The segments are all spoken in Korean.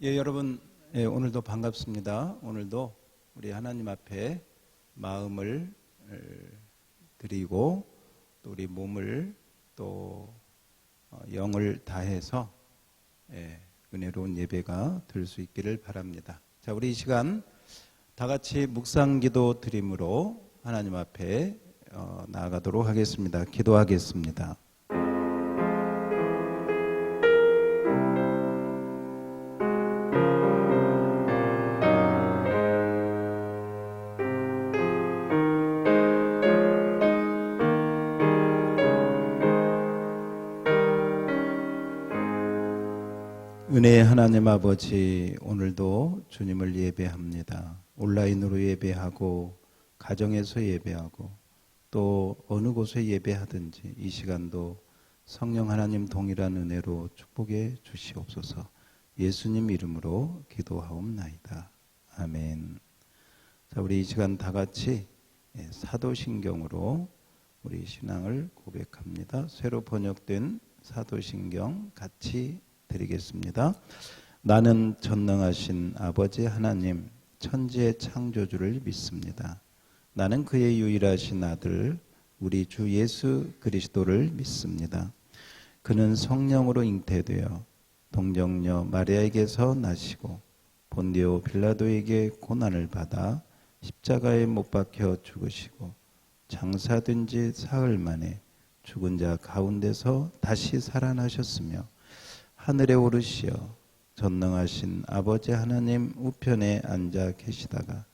여러분, 오늘도 반갑습니다. 오늘도 우리 하나님 앞에 마음을 드리고 또 우리 몸을 또 영을 다해서 은혜로운 예배가 될 수 있기를 바랍니다. 자, 우리 이 시간 다 같이 묵상기도 드림으로 하나님 앞에 나아가도록 하겠습니다. 기도하겠습니다. 은혜의 하나님 아버지, 오늘도 주님을 예배합니다. 온라인으로 예배하고 가정에서 예배하고 또 어느 곳에 예배하든지 이 시간도 성령 하나님 동일한 은혜로 축복해 주시옵소서. 예수님 이름으로 기도하옵나이다. 아멘. 자, 우리 이 시간 다 같이 사도신경으로 우리 신앙을 고백합니다. 새로 번역된 사도신경 같이 드리겠습니다. 나는 전능하신 아버지 하나님 천지의 창조주를 믿습니다. 나는 그의 유일하신 아들 우리 주 예수 그리스도를 믿습니다. 그는 성령으로 잉태되어 동정녀 마리아에게서 나시고 본디오 빌라도에게 고난을 받아 십자가에 못 박혀 죽으시고 장사된 지 사흘 만에 죽은 자 가운데서 다시 살아나셨으며 하늘에 오르시어 전능하신 아버지 하나님 우편에 앉아 계시다가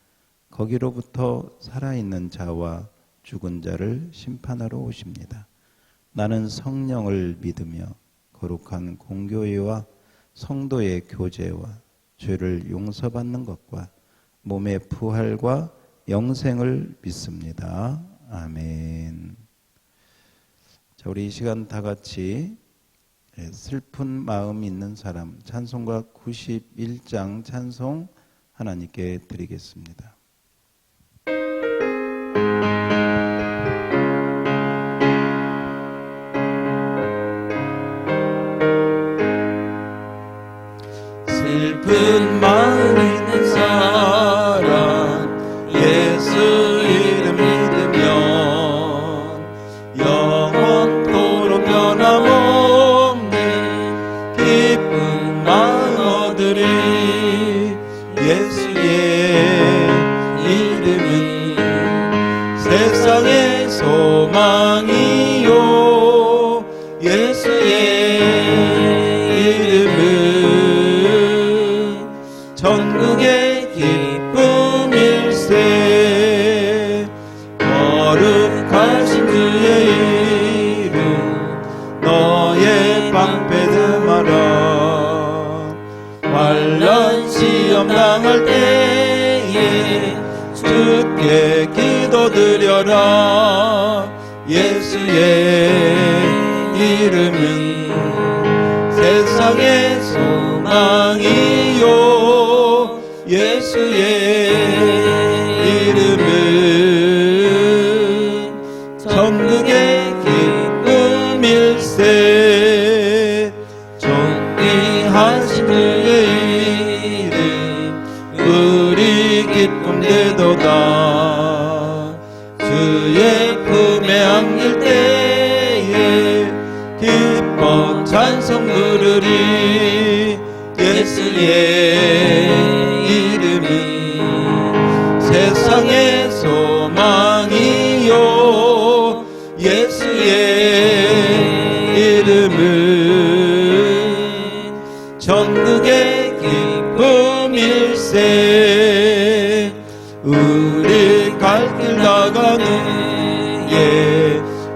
거기로부터 살아있는 자와 죽은 자를 심판하러 오십니다. 나는 성령을 믿으며 거룩한 공교회와 성도의 교제와 죄를 용서받는 것과 몸의 부활과 영생을 믿습니다. 아멘. 자, 우리 이 시간 다 같이 슬픈 마음 있는 사람 찬송가 91장 찬송 하나님께 드리겠습니다. 슬픈 마음 있는 사람 예수 이름 믿으면 영원토록 변함없는 기쁜 마음 얻으리. 예수의 이름은 세상의 소망이요 예수의 이름은 천국의 기쁨일세. 거룩하신 주의 이름 너의 방패 삼아라. 환난 시험 당할 때에 주께 기도드려라. 예수의 이름은 세상의 소망이요 예수의 이름은 천국의 기쁨일세. 존귀하신 그의 이름 우리 기쁨 되도다. 주의 품에 안길 때에 기뻐 찬송 부르리. 예수의 이름은 세상의 소망이요 예수의 이름은 천국의 기쁨일세. 우리 갈 길 나가는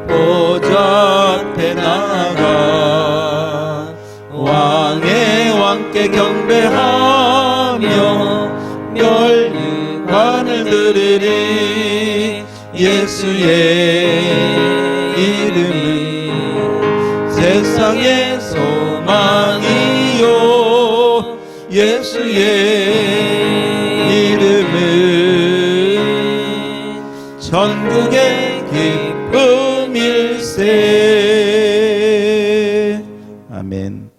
보좌 앞에 나가 왕의 왕께 경배하며 멸류관을 들으리. 예수의 이름은 세상의 소망이요 예수의 이름은 천국의 기쁨일세. 아멘.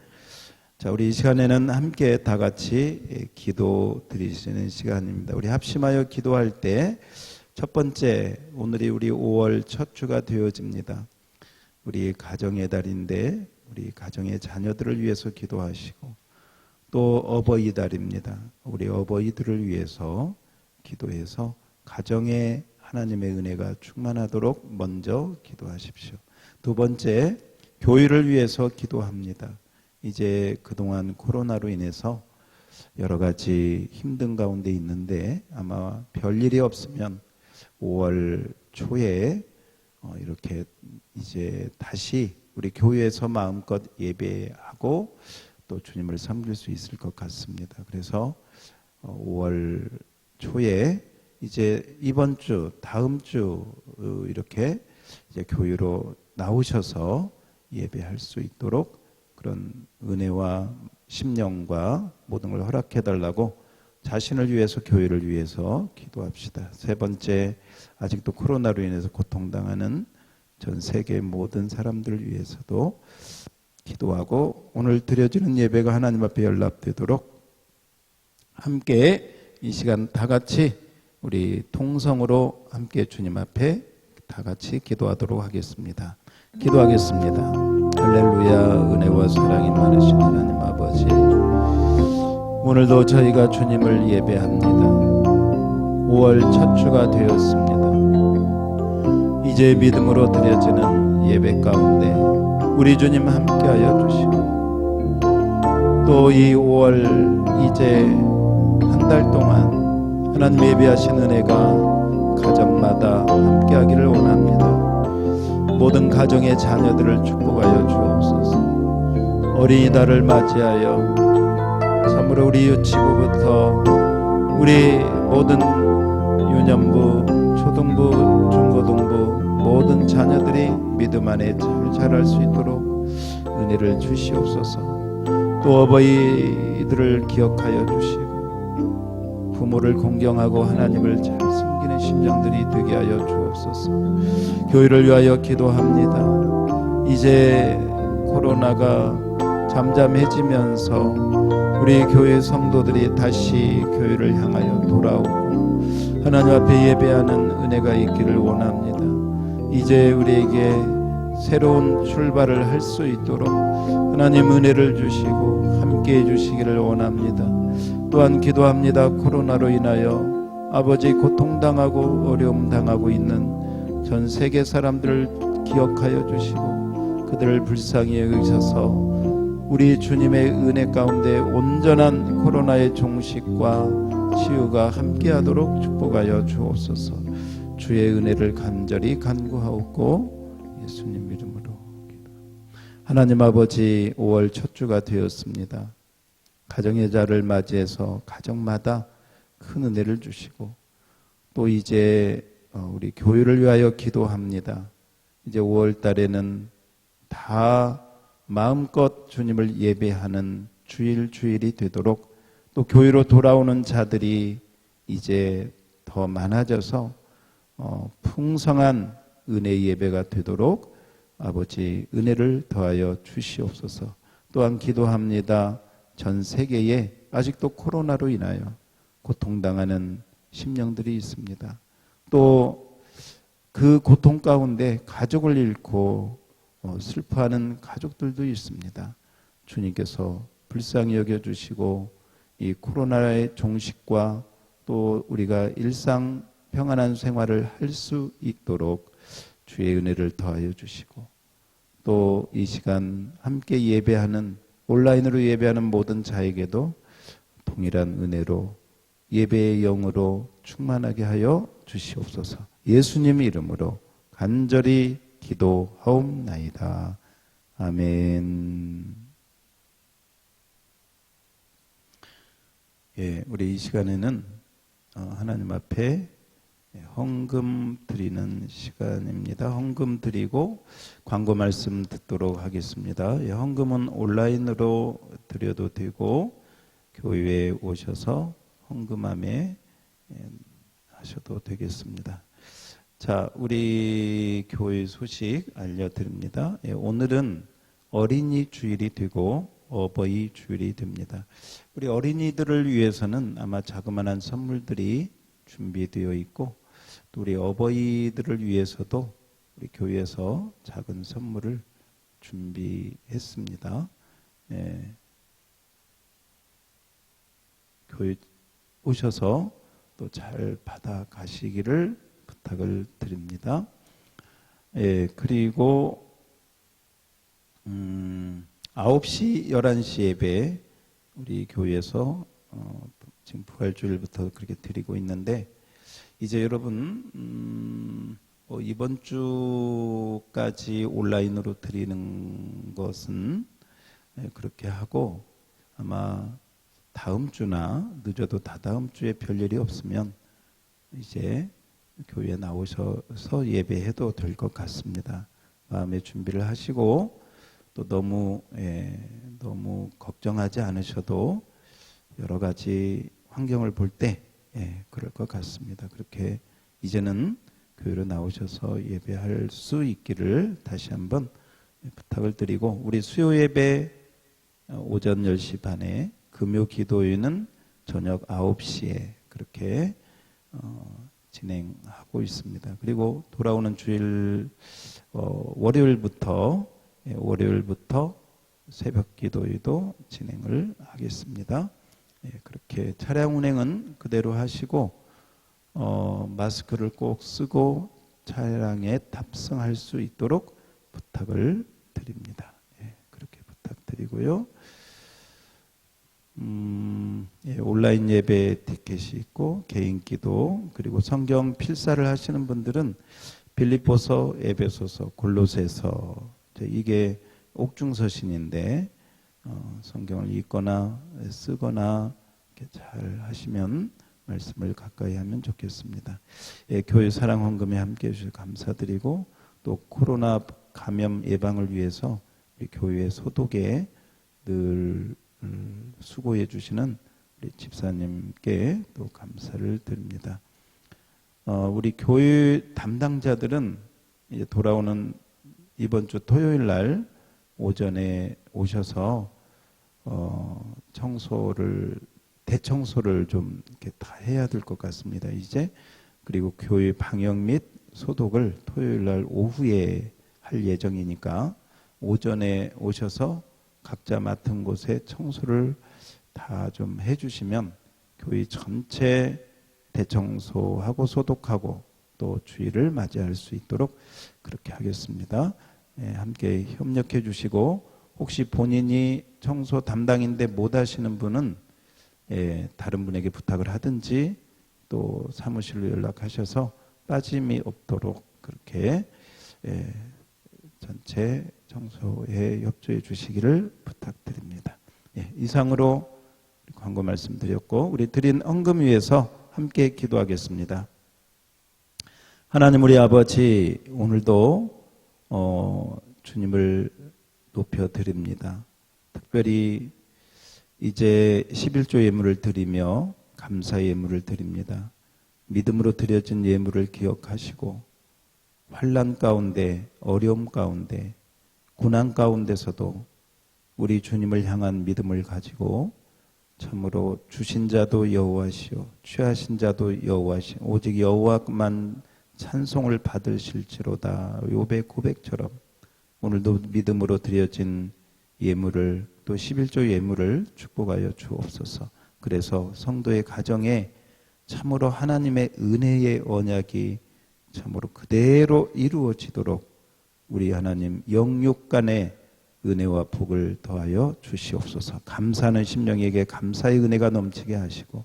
자, 우리 이 시간에는 함께 다 같이 기도 드리시는 시간입니다. 우리 합심하여 기도할 때 첫 번째, 오늘이 우리 5월 첫 주가 되어집니다. 우리 가정의 달인데 우리 가정의 자녀들을 위해서 기도하시고, 또 어버이 달입니다. 우리 어버이들을 위해서 기도해서 가정에 하나님의 은혜가 충만하도록 먼저 기도하십시오. 두 번째, 교회를 위해서 기도합니다. 이제 그동안 코로나로 인해서 여러 가지 힘든 가운데 있는데 아마 별일이 없으면 5월 초에 이렇게 이제 다시 우리 교회에서 마음껏 예배하고 또 주님을 섬길 수 있을 것 같습니다. 그래서 5월 초에 이제 이번 주, 다음 주 이렇게 이제 교회로 나오셔서 예배할 수 있도록 그런 은혜와 심령과 모든 걸 허락해 달라고 자신을 위해서, 교회를 위해서 기도합시다. 세 번째, 아직도 코로나로 인해서 고통당하는 전 세계 모든 사람들을 위해서도 기도하고, 오늘 드려지는 예배가 하나님 앞에 연락되도록 함께 이 시간 다 같이 우리 통성으로 함께 주님 앞에 다 같이 기도하도록 하겠습니다. 기도하겠습니다. 할렐루야. 은혜와 사랑이 많으신 하나님 아버지, 오늘도 저희가 주님을 예배합니다. 5월 첫 주가 되었습니다. 이제 믿음으로 드려지는 예배 가운데 우리 주님 함께하여 주시고, 또 이 5월 이제 한 달 동안 하나님 예배하신 은혜가 가정마다 함께하기를 원합니다. 모든 가정의 자녀들을 축복하여 주옵소서. 어린이날을 맞이하여 참으로 우리 유치부부터 우리 모든 유년부, 초등부, 중고등부 모든 자녀들이 믿음 안에 잘 자랄 수 있도록 은혜를 주시옵소서. 또 어버이들을 기억하여 주시고 부모를 공경하고 하나님을 잘 섬기는 심령들이 되게 하여 주옵소서. 교회를 위하여 기도합니다. 이제 코로나가 잠잠해지면서 우리 교회 성도들이 다시 교회를 향하여 돌아오고 하나님 앞에 예배하는 은혜가 있기를 원합니다. 이제 우리에게 새로운 출발을 할 수 있도록 하나님 은혜를 주시고 함께해 주시기를 원합니다. 또한 기도합니다. 코로나로 인하여 아버지 고통당하고 어려움 당하고 있는 전 세계 사람들을 기억하여 주시고 그들을 불쌍히 여기셔서 우리 주님의 은혜 가운데 온전한 코로나의 종식과 치유가 함께하도록 축복하여 주옵소서. 주의 은혜를 간절히 간구하옵고 예수님 이름으로 기도. 하나님 아버지, 5월 첫 주가 되었습니다. 가정의 자를 맞이해서 가정마다 큰 은혜를 주시고, 또 이제 우리 교회를 위하여 기도합니다. 이제 5월 달에는 다 마음껏 주님을 예배하는 주일이 되도록, 또 교회로 돌아오는 자들이 이제 더 많아져서 풍성한 은혜 예배가 되도록 아버지 은혜를 더하여 주시옵소서. 또한 기도합니다. 전 세계에 아직도 코로나로 인하여 고통당하는 심령들이 있습니다. 또 그 고통 가운데 가족을 잃고 슬퍼하는 가족들도 있습니다. 주님께서 불쌍히 여겨주시고 이 코로나의 종식과 또 우리가 일상 평안한 생활을 할 수 있도록 주의 은혜를 더하여 주시고, 또 이 시간 함께 예배하는, 온라인으로 예배하는 모든 자에게도 동일한 은혜로 예배의 영으로 충만하게 하여 주시옵소서. 예수님 이름으로 간절히 기도하옵나이다. 아멘. 예, 우리 이 시간에는 하나님 앞에 헌금 드리는 시간입니다. 헌금 드리고 광고 말씀 듣도록 하겠습니다. 예, 헌금은 온라인으로 드려도 되고 교회에 오셔서 헌금함에 하셔도 되겠습니다. 자, 우리 교회 소식 알려드립니다. 예, 오늘은 어린이 주일이 되고 어버이 주일이 됩니다. 우리 어린이들을 위해서는 아마 자그마한 선물들이 준비되어 있고 또 우리 어버이들을 위해서도 우리 교회에서 작은 선물을 준비했습니다. 교회 오셔서 또 잘 받아 가시기를 부탁을 드립니다. 그리고 9시, 11시 예배 우리 교회에서 지금 부활주일부터 그렇게 드리고 있는데 이제 여러분 이번 주까지 온라인으로 드리는 것은 그렇게 하고 아마 다음 주나 늦어도 다다음 주에 별일이 없으면 이제 교회에 나오셔서 예배해도 될 것 같습니다. 마음의 준비를 하시고 또 너무 걱정하지 않으셔도 여러 가지 환경을 볼 때 그럴 것 같습니다. 그렇게 이제는 교회로 나오셔서 예배할 수 있기를 다시 한번 부탁을 드리고 우리 수요 예배 오전 10시 반에 금요 기도회는 저녁 9시에 그렇게 진행하고 있습니다. 그리고 돌아오는 주일 월요일부터 새벽 기도회도 진행을 하겠습니다. 그렇게 차량 운행은 그대로 하시고 마스크를 꼭 쓰고 차량에 탑승할 수 있도록 부탁을 드립니다. 그렇게 부탁드리고요. 온라인 예배 티켓이 있고 개인 기도 그리고 성경 필사를 하시는 분들은 빌립보서, 에베소서, 골로새서 이게 옥중서신인데 성경을 읽거나 쓰거나 이렇게 잘 하시면 말씀을 가까이 하면 좋겠습니다. 교회 사랑 헌금에 함께해 주셔서 감사드리고 또 코로나 감염 예방을 위해서 우리 교회 소독에 늘 수고해 주시는 우리 집사님께 또 감사를 드립니다. 우리 교회 담당자들은 이제 돌아오는 이번 주 토요일 날 오전에 오셔서 대청소를 좀 이렇게 다 해야 될 것 같습니다. 이제 그리고 교회 방역 및 소독을 토요일 날 오후에 할 예정이니까 오전에 오셔서 각자 맡은 곳에 청소를 다 좀 해주시면 교회 전체 대청소하고 소독하고 또 주일을 맞이할 수 있도록 그렇게 하겠습니다. 함께 협력해 주시고 혹시 본인이 청소 담당인데 못 하시는 분은 다른 분에게 부탁을 하든지 또 사무실로 연락하셔서 빠짐이 없도록 그렇게 전체 청소에 협조해 주시기를 부탁드립니다. 이상으로 광고 말씀드렸고 우리 드린 헌금 위해서 함께 기도하겠습니다. 하나님 우리 아버지 오늘도 주님을 높여드립니다. 특별히 이제 11조 예물을 드리며 감사 예물을 드립니다. 믿음으로 드려진 예물을 기억하시고 환난 가운데 어려움 가운데 고난 가운데서도 우리 주님을 향한 믿음을 가지고 참으로 주신 자도 여호와시오 취하신 자도 여호와시오 오직 여호와만 찬송을 받으실지로다 욥의 고백처럼 오늘도 믿음으로 드려진 예물을 또 11조 예물을 축복하여 주옵소서. 그래서 성도의 가정에 참으로 하나님의 은혜의 언약이 참으로 그대로 이루어지도록 우리 하나님 영육 간의 은혜와 복을 더하여 주시옵소서. 감사하는 심령에게 감사의 은혜가 넘치게 하시고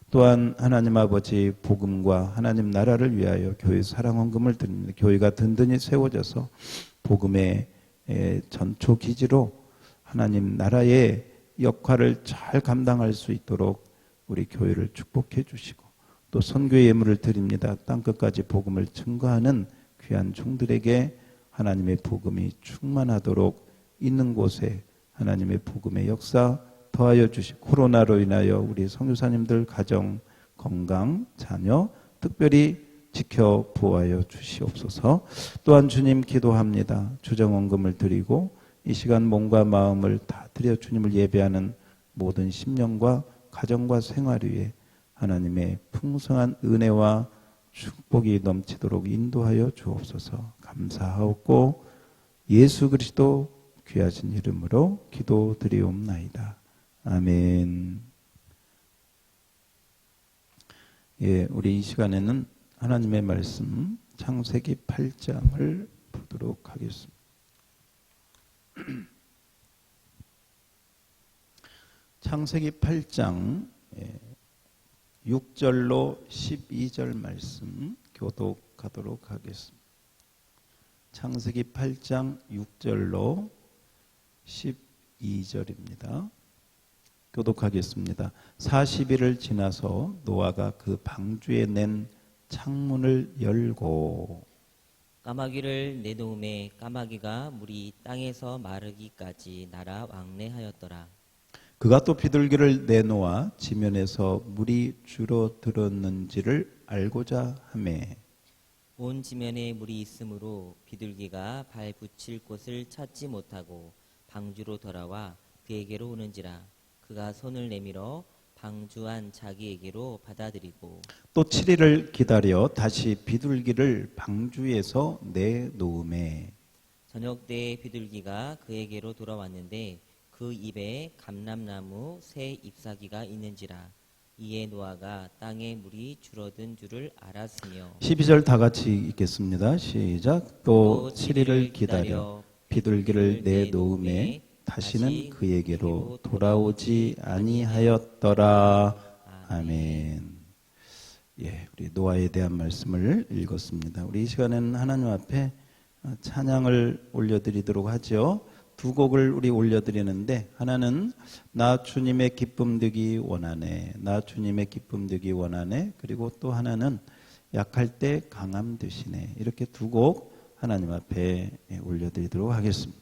또한 하나님 아버지 복음과 하나님 나라를 위하여 교회 사랑 헌금을 드립니다. 교회가 든든히 세워져서 복음의 전초 기지로 하나님 나라의 역할을 잘 감당할 수 있도록 우리 교회를 축복해 주시고 또 선교 예물을 드립니다. 땅끝까지 복음을 증거하는 귀한 종들에게 하나님의 복음이 충만하도록 있는 곳에 하나님의 복음의 역사 더하여 주시고 코로나로 인하여 우리 선교사님들 가정, 건강, 자녀 특별히 지켜 보호하여 주시옵소서. 또한 주님 기도합니다. 주정원금을 드리고 이 시간 몸과 마음을 다 드려 주님을 예배하는 모든 심령과 가정과 생활 위에 하나님의 풍성한 은혜와 축복이 넘치도록 인도하여 주옵소서. 감사하옵고 예수 그리스도 귀하신 이름으로 기도드리옵나이다. 아멘. 예, 우리 이 시간에는 하나님의 말씀 창세기 8장을 보도록 하겠습니다. 창세기 8장 6절로 12절 말씀 교독하도록 하겠습니다. 창세기 8장 6절로 12절입니다. 교독하겠습니다. 40일을 지나서 노아가 그 방주에 낸 창문을 열고 까마귀를 내놓음에 까마귀가 물이 땅에서 마르기까지 날아 왕래하였더라. 그가 또 비둘기를 내놓아 지면에서 물이 줄어들었는지를 알고자 하매 온 지면에 물이 있으므로 비둘기가 발 붙일 곳을 찾지 못하고 방주로 돌아와 그에게로 오는지라. 그가 손을 내밀어 방주 안 자기에게로 받아들이고 또 7일을 기다려 다시 비둘기를 방주에서 내놓음에 저녁 때에 비둘기가 그에게로 돌아왔는데 그 입에 감람나무 새 잎사귀가 있는지라. 이에 노아가 땅에 물이 줄어든 줄을 알았으며 12절 다 같이 읽겠습니다. 시작. 또 7일을 기다려 비둘기를 내놓음에 다시는 그에게로 돌아오지 아니하였더라. 아멘. 예, 우리 노아에 대한 말씀을 읽었습니다. 우리 이 시간에는 하나님 앞에 찬양을 올려드리도록 하죠. 두 곡을 우리 올려드리는데 하나는 나 주님의 기쁨 되기 원하네, 나 주님의 기쁨 되기 원하네, 그리고 또 하나는 약할 때 강함 되시네. 이렇게 두 곡 하나님 앞에 올려드리도록 하겠습니다.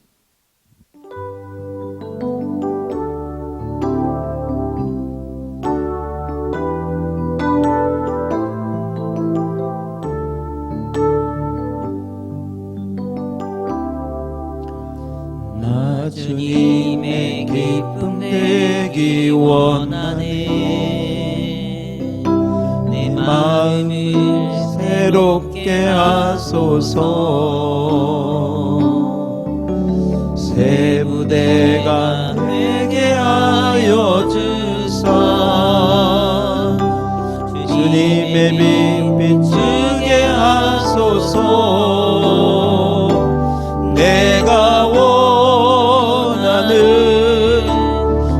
나 주님의 기쁨 되기 원하네. 내 마음을 새롭게 하소서. 새 부대가 되게 하여 주사. 주님의 빛 비추게 하소서. 내가 원하는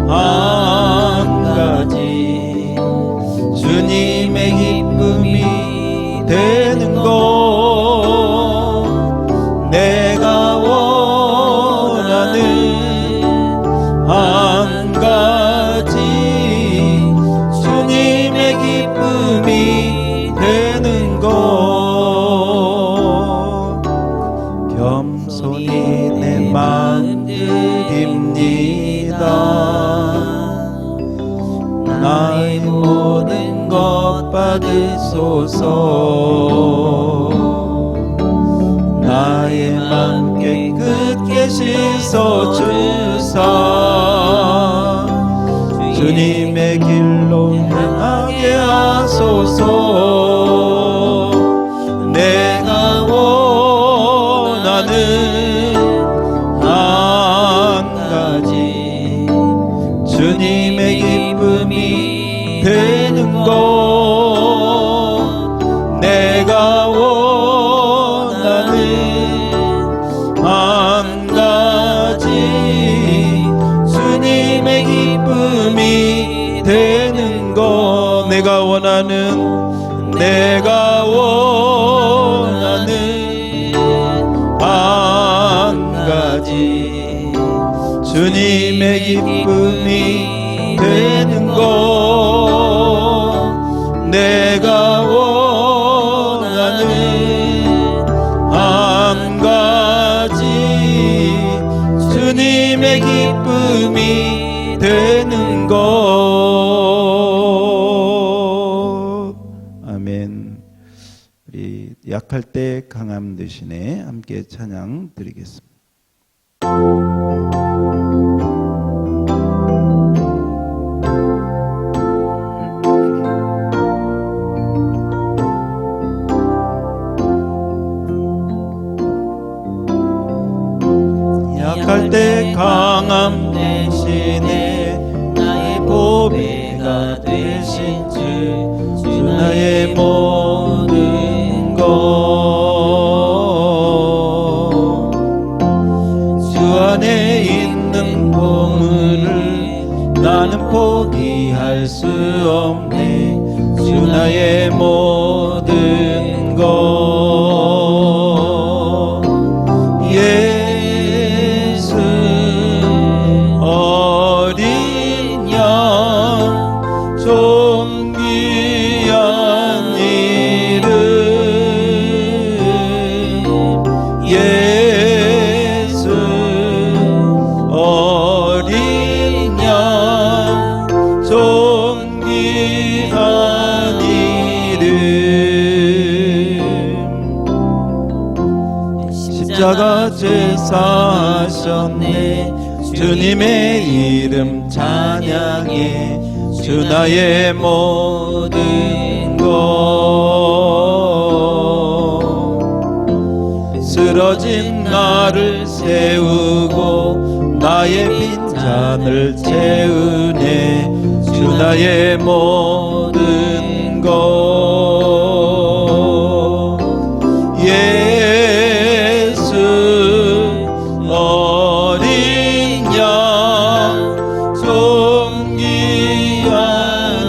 한 가지 주님의 기쁨이 되는 것. 내가 원하는 한 가지 주님의 기쁨이 되는 것. 겸손히 내 마음 드립니다. 나의 모든 것 받으소서. 나의 맘 깨끗게 씻어 주사. 주님의 길로 행하게 하소서. 내가 원하는 한 가지 주님의 기쁨이 되는 것. 내가 원하는 한 가지 주님의 기쁨이 되는 것. 내가 원하는 한 가지 주님의 기쁨이 되는 것. 내가 원하는 한 가지 주님의 기쁨이 되는 것. 아멘. 우리 약할 때 강함 되시네 함께 찬양 드리겠습니다. 약할 때 강함 대신에 나의 보배가 되신 주 나의 모든 것. 주 안에 있는 보물을 나는 포기할 수 없네. 주 나의 모든 것. 예수 어린 양 존귀한 이름. 예수 어린 양 존귀한 이름. 십자가 제사하셨네. 주님의 이름 찬양해. 주 나의 모든 것. 쓰러진 나를 세우고 나의 빈잔을 채우네. 주 나의 모든 것. 예수 어린 양 존귀한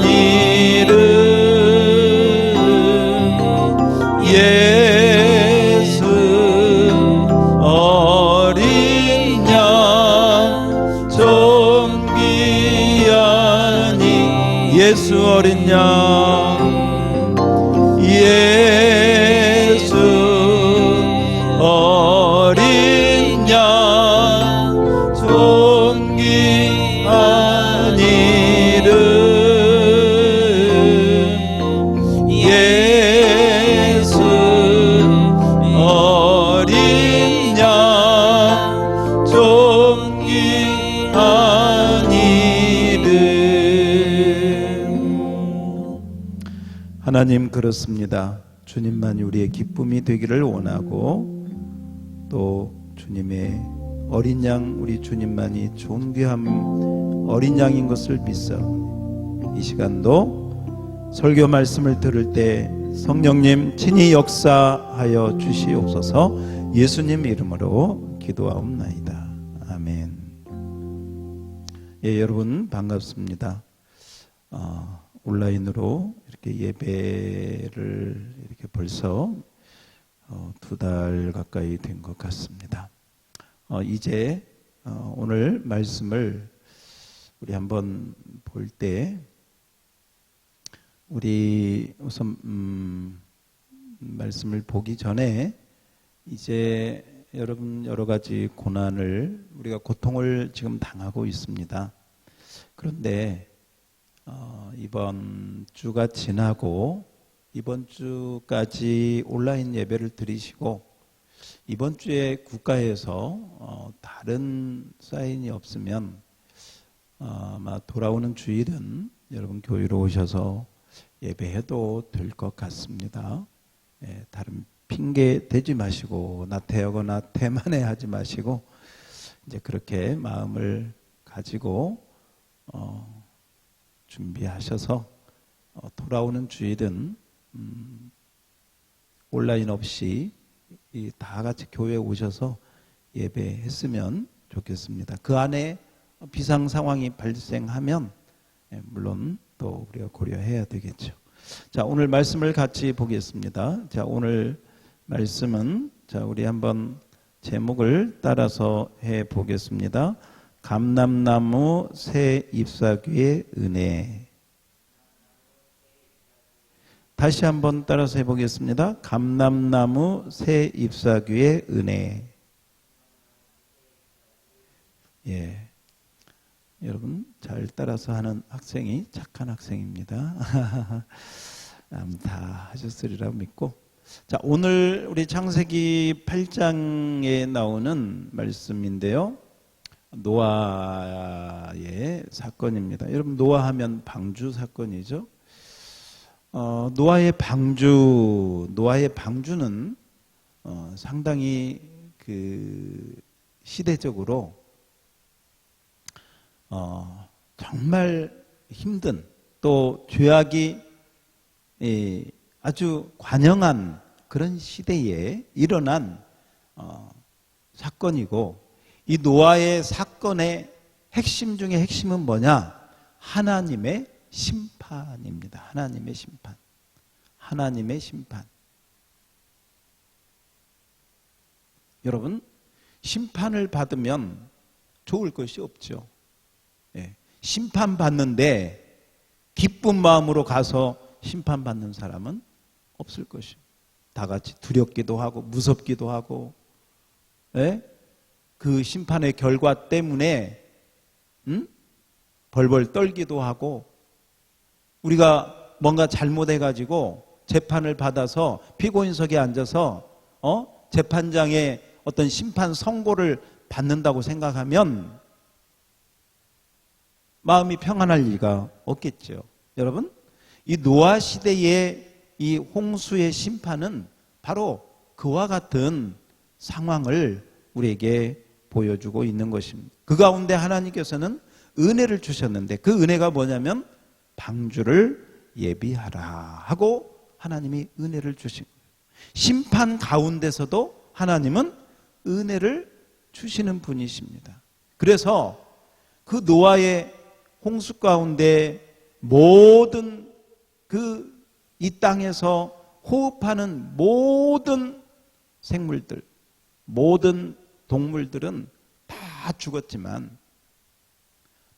이름. 예수 어린 양 존귀한 예수 어린 양. 예수 어린 양 존귀한 이름. 예수 어린 양 존귀한 이름. 하나님, 그렇습니다. 주님만이 우리의 기쁨이 되기를 원하고 또 주님의 어린 양, 우리 주님만이 존귀한 어린 양인 것을 믿사오니 이 시간도 설교 말씀을 들을 때 성령님 친히 역사하여 주시옵소서. 예수님 이름으로 기도하옵나이다. 아멘. 예, 여러분 반갑습니다. 온라인으로 이렇게 예배를 이렇게 벌써 2달 가까이 된 것 같습니다. 이제 오늘 말씀을 우리 한번 볼 때 우리 우선 말씀을 보기 전에 이제 여러분 여러 가지 고난을 우리가 고통을 지금 당하고 있습니다. 그런데 이번 주가 지나고 이번 주까지 온라인 예배를 드리시고 이번 주에 국가에서 다른 사인이 없으면 아마 돌아오는 주일은 여러분 교회로 오셔서 예배해도 될 것 같습니다. 예, 다른 핑계 대지 마시고 나태하거나 태만해하지 마시고 이제 그렇게 마음을 가지고 준비하셔서 돌아오는 주일은 온라인 없이 다 같이 교회에 오셔서 예배했으면 좋겠습니다. 그 안에 비상 상황이 발생하면 물론 또 우리가 고려해야 되겠죠. 자, 오늘 말씀을 같이 보겠습니다. 자, 오늘 말씀은 우리 한번 제목을 따라서 해 보겠습니다. 감람나무 새 잎사귀의 은혜. 다시 한번 따라서 해보겠습니다. 감람나무 새 잎사귀의 은혜. 예, 여러분 잘 따라서 하는 학생이 착한 학생입니다. 다 하셨으리라 믿고 자, 오늘 우리 창세기 8장에 나오는 말씀인데요. 노아의 사건입니다. 여러분, 노아하면 방주 사건이죠. 노아의 방주는 상당히 그 시대적으로 정말 힘든, 또 죄악이 아주 관영한 그런 시대에 일어난 사건이고, 이 노아의 사건의 핵심 중에 핵심은 뭐냐? 하나님의 심판입니다. 하나님의 심판. 하나님의 심판. 여러분, 심판을 받으면 좋을 것이 없죠. 예. 심판받는데 기쁜 마음으로 가서 심판받는 사람은 없을 것이에요. 다 같이 두렵기도 하고 무섭기도 하고, 예? 그 심판의 결과 때문에 벌벌 떨기도 하고, 우리가 뭔가 잘못해가지고 재판을 받아서 피고인석에 앉아서 재판장의 어떤 심판 선고를 받는다고 생각하면 마음이 평안할 리가 없겠죠. 여러분, 이 노아 시대의 이 홍수의 심판은 바로 그와 같은 상황을 우리에게 보여주고 있는 것입니다. 그 가운데 하나님께서는 은혜를 주셨는데, 그 은혜가 뭐냐면 방주를 예비하라 하고 하나님이 은혜를 주신 거예요. 심판 가운데서도 하나님은 은혜를 주시는 분이십니다. 그래서 그 노아의 홍수 가운데 모든 이 땅에서 호흡하는 모든 생물들, 모든 동물들은 다 죽었지만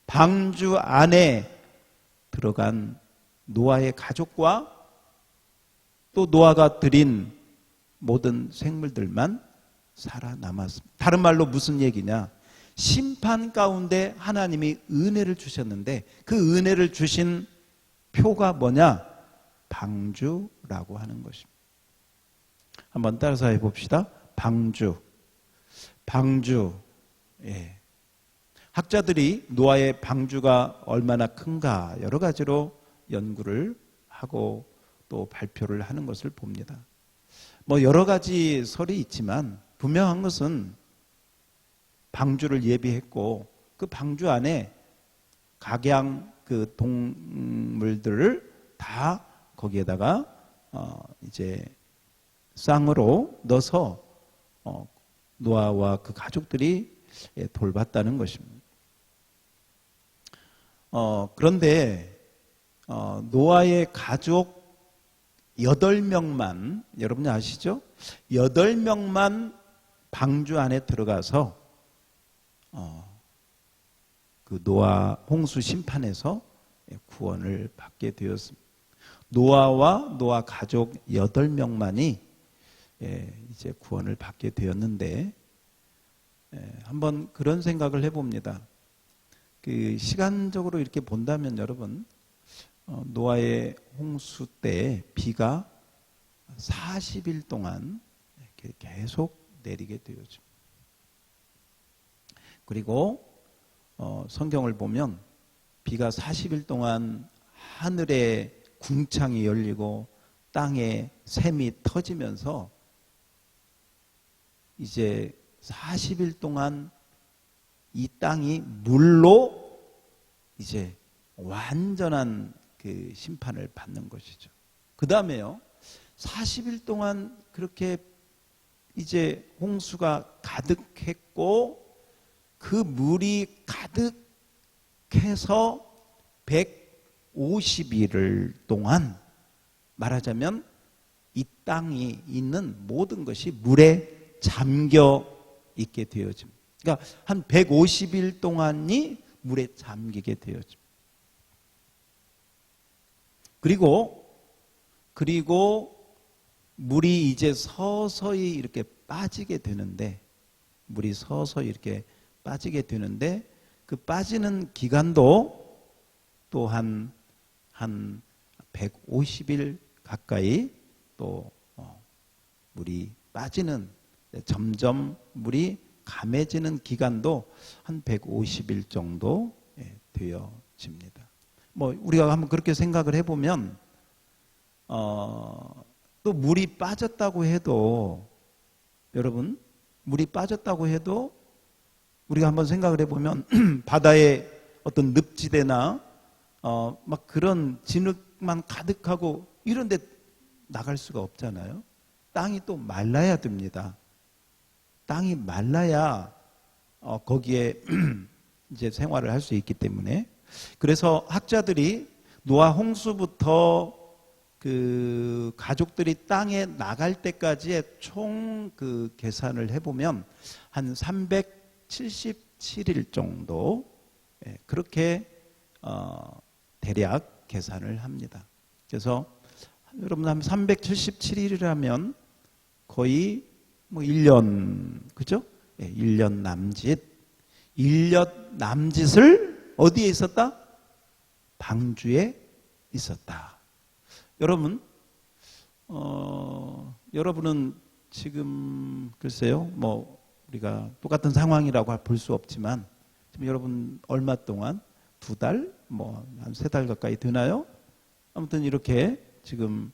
방주 안에 들어간 노아의 가족과 또 노아가 드린 모든 생물들만 살아남았습니다. 다른 말로 무슨 얘기냐? 심판 가운데 하나님이 은혜를 주셨는데, 그 은혜를 주신 표가 뭐냐? 방주라고 하는 것입니다. 한번 따라서 해봅시다. 방주. 예. 학자들이 노아의 방주가 얼마나 큰가 여러 가지로 연구를 하고 또 발표를 하는 것을 봅니다. 뭐 여러 가지 설이 있지만 분명한 것은 방주를 예비했고, 그 방주 안에 각양 그 동물들을 다 거기에다가 이제 쌍으로 넣어서 노아와 그 가족들이 돌봤다는 것입니다. 그런데 노아의 가족 8명만, 여러분이 아시죠? 8명만 방주 안에 들어가서 그 노아 홍수 심판에서 구원을 받게 되었습니다. 노아와 노아 가족 8명만이 이제 구원을 받게 되었는데, 한번 그런 생각을 해봅니다. 그 시간적으로 이렇게 본다면 여러분, 노아의 홍수 때 비가 40일 동안 이렇게 계속 내리게 되었죠. 그리고 성경을 보면 비가 40일 동안 하늘에 궁창이 열리고 땅에 샘이 터지면서 이제 40일 동안 이 땅이 물로 이제 완전한 그 심판을 받는 것이죠. 그 다음에요, 40일 동안 그렇게 이제 홍수가 가득했고, 그 물이 가득해서 150일 동안, 말하자면 이 땅이 있는 모든 것이 물에 잠겨 있게 되어집니다. 그러니까 한 150일 동안이 물에 잠기게 되어집니다. 그리고 물이 이제 서서히 이렇게 빠지게 되는데, 물이 서서히 이렇게 빠지게 되는데, 그 빠지는 기간도 또 한 150일 가까이 또 물이 빠지는, 점점 물이 감해지는 기간도 한 150일 정도 되어집니다. 뭐 우리가 한번 그렇게 생각을 해보면 또 물이 빠졌다고 해도, 여러분, 물이 빠졌다고 해도 우리가 한번 생각을 해보면 바다의 어떤 늪지대나 막 그런 진흙만 가득하고 이런 데 나갈 수가 없잖아요. 땅이 또 말라야 됩니다. 땅이 말라야 거기에 이제 생활을 할 수 있기 때문에, 그래서 학자들이 노아 홍수부터 그 가족들이 땅에 나갈 때까지의 총 그 계산을 해보면 한 377일 정도, 그렇게 대략 계산을 합니다. 그래서 여러분 한 377일이라면 거의 뭐 1년, 그죠? 1년 남짓. 1년 남짓을 어디에 있었다? 방주에 있었다. 여러분, 여러분은 지금 글쎄요, 뭐 우리가 똑같은 상황이라고 볼 수 없지만 지금 여러분 얼마 동안, 2달, 뭐 한 3달 가까이 되나요? 아무튼 이렇게 지금,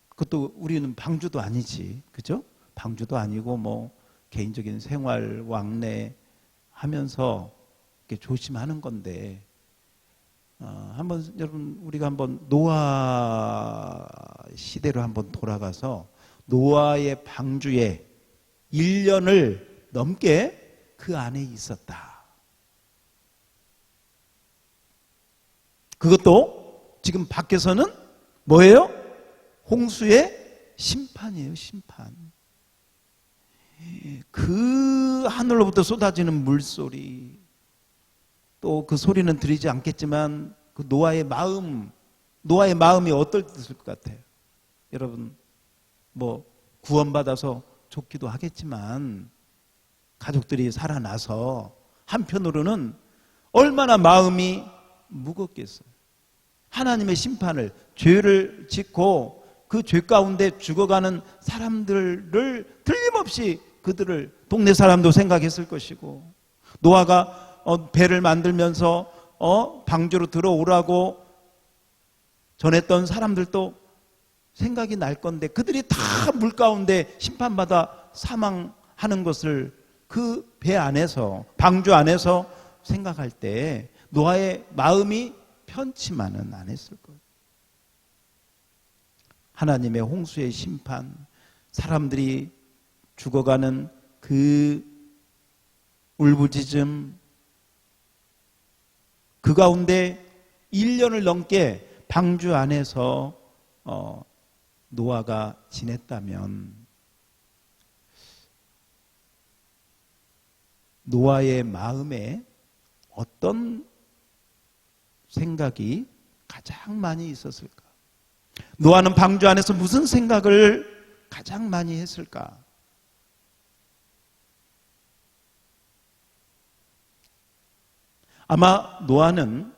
그것도 우리는 방주도 아니지, 그죠? 방주도 아니고 뭐 개인적인 생활 왕래 하면서 이렇게 조심하는 건데, 한번 여러분 우리가 한번 노아 시대로 한번 돌아가서 노아의 방주에 1년을 넘게 그 안에 있었다. 그것도 지금 밖에서는 뭐예요? 홍수의 심판이에요, 심판. 그 하늘로부터 쏟아지는 물소리, 또 그 소리는 들리지 않겠지만 그 노아의 마음이 어떨 것 같아요? 여러분, 뭐 구원받아서 좋기도 하겠지만 가족들이 살아나서 한편으로는 얼마나 마음이 무겁겠어요. 하나님의 심판을, 죄를 짓고 그 죄 가운데 죽어가는 사람들을 틀림없이 그들을 동네 사람도 생각했을 것이고, 노아가 배를 만들면서 방주로 들어오라고 전했던 사람들도 생각이 날 건데, 그들이 다 물 가운데 심판받아 사망하는 것을 그 배 안에서, 방주 안에서 생각할 때 노아의 마음이 편치만은 않았을 거예요. 하나님의 홍수의 심판, 사람들이 죽어가는 그 울부짖음, 그 가운데 1년을 넘게 방주 안에서 노아가 지냈다면 노아의 마음에 어떤 생각이 가장 많이 있었을까? 노아는 방주 안에서 무슨 생각을 가장 많이 했을까? 아마 노아는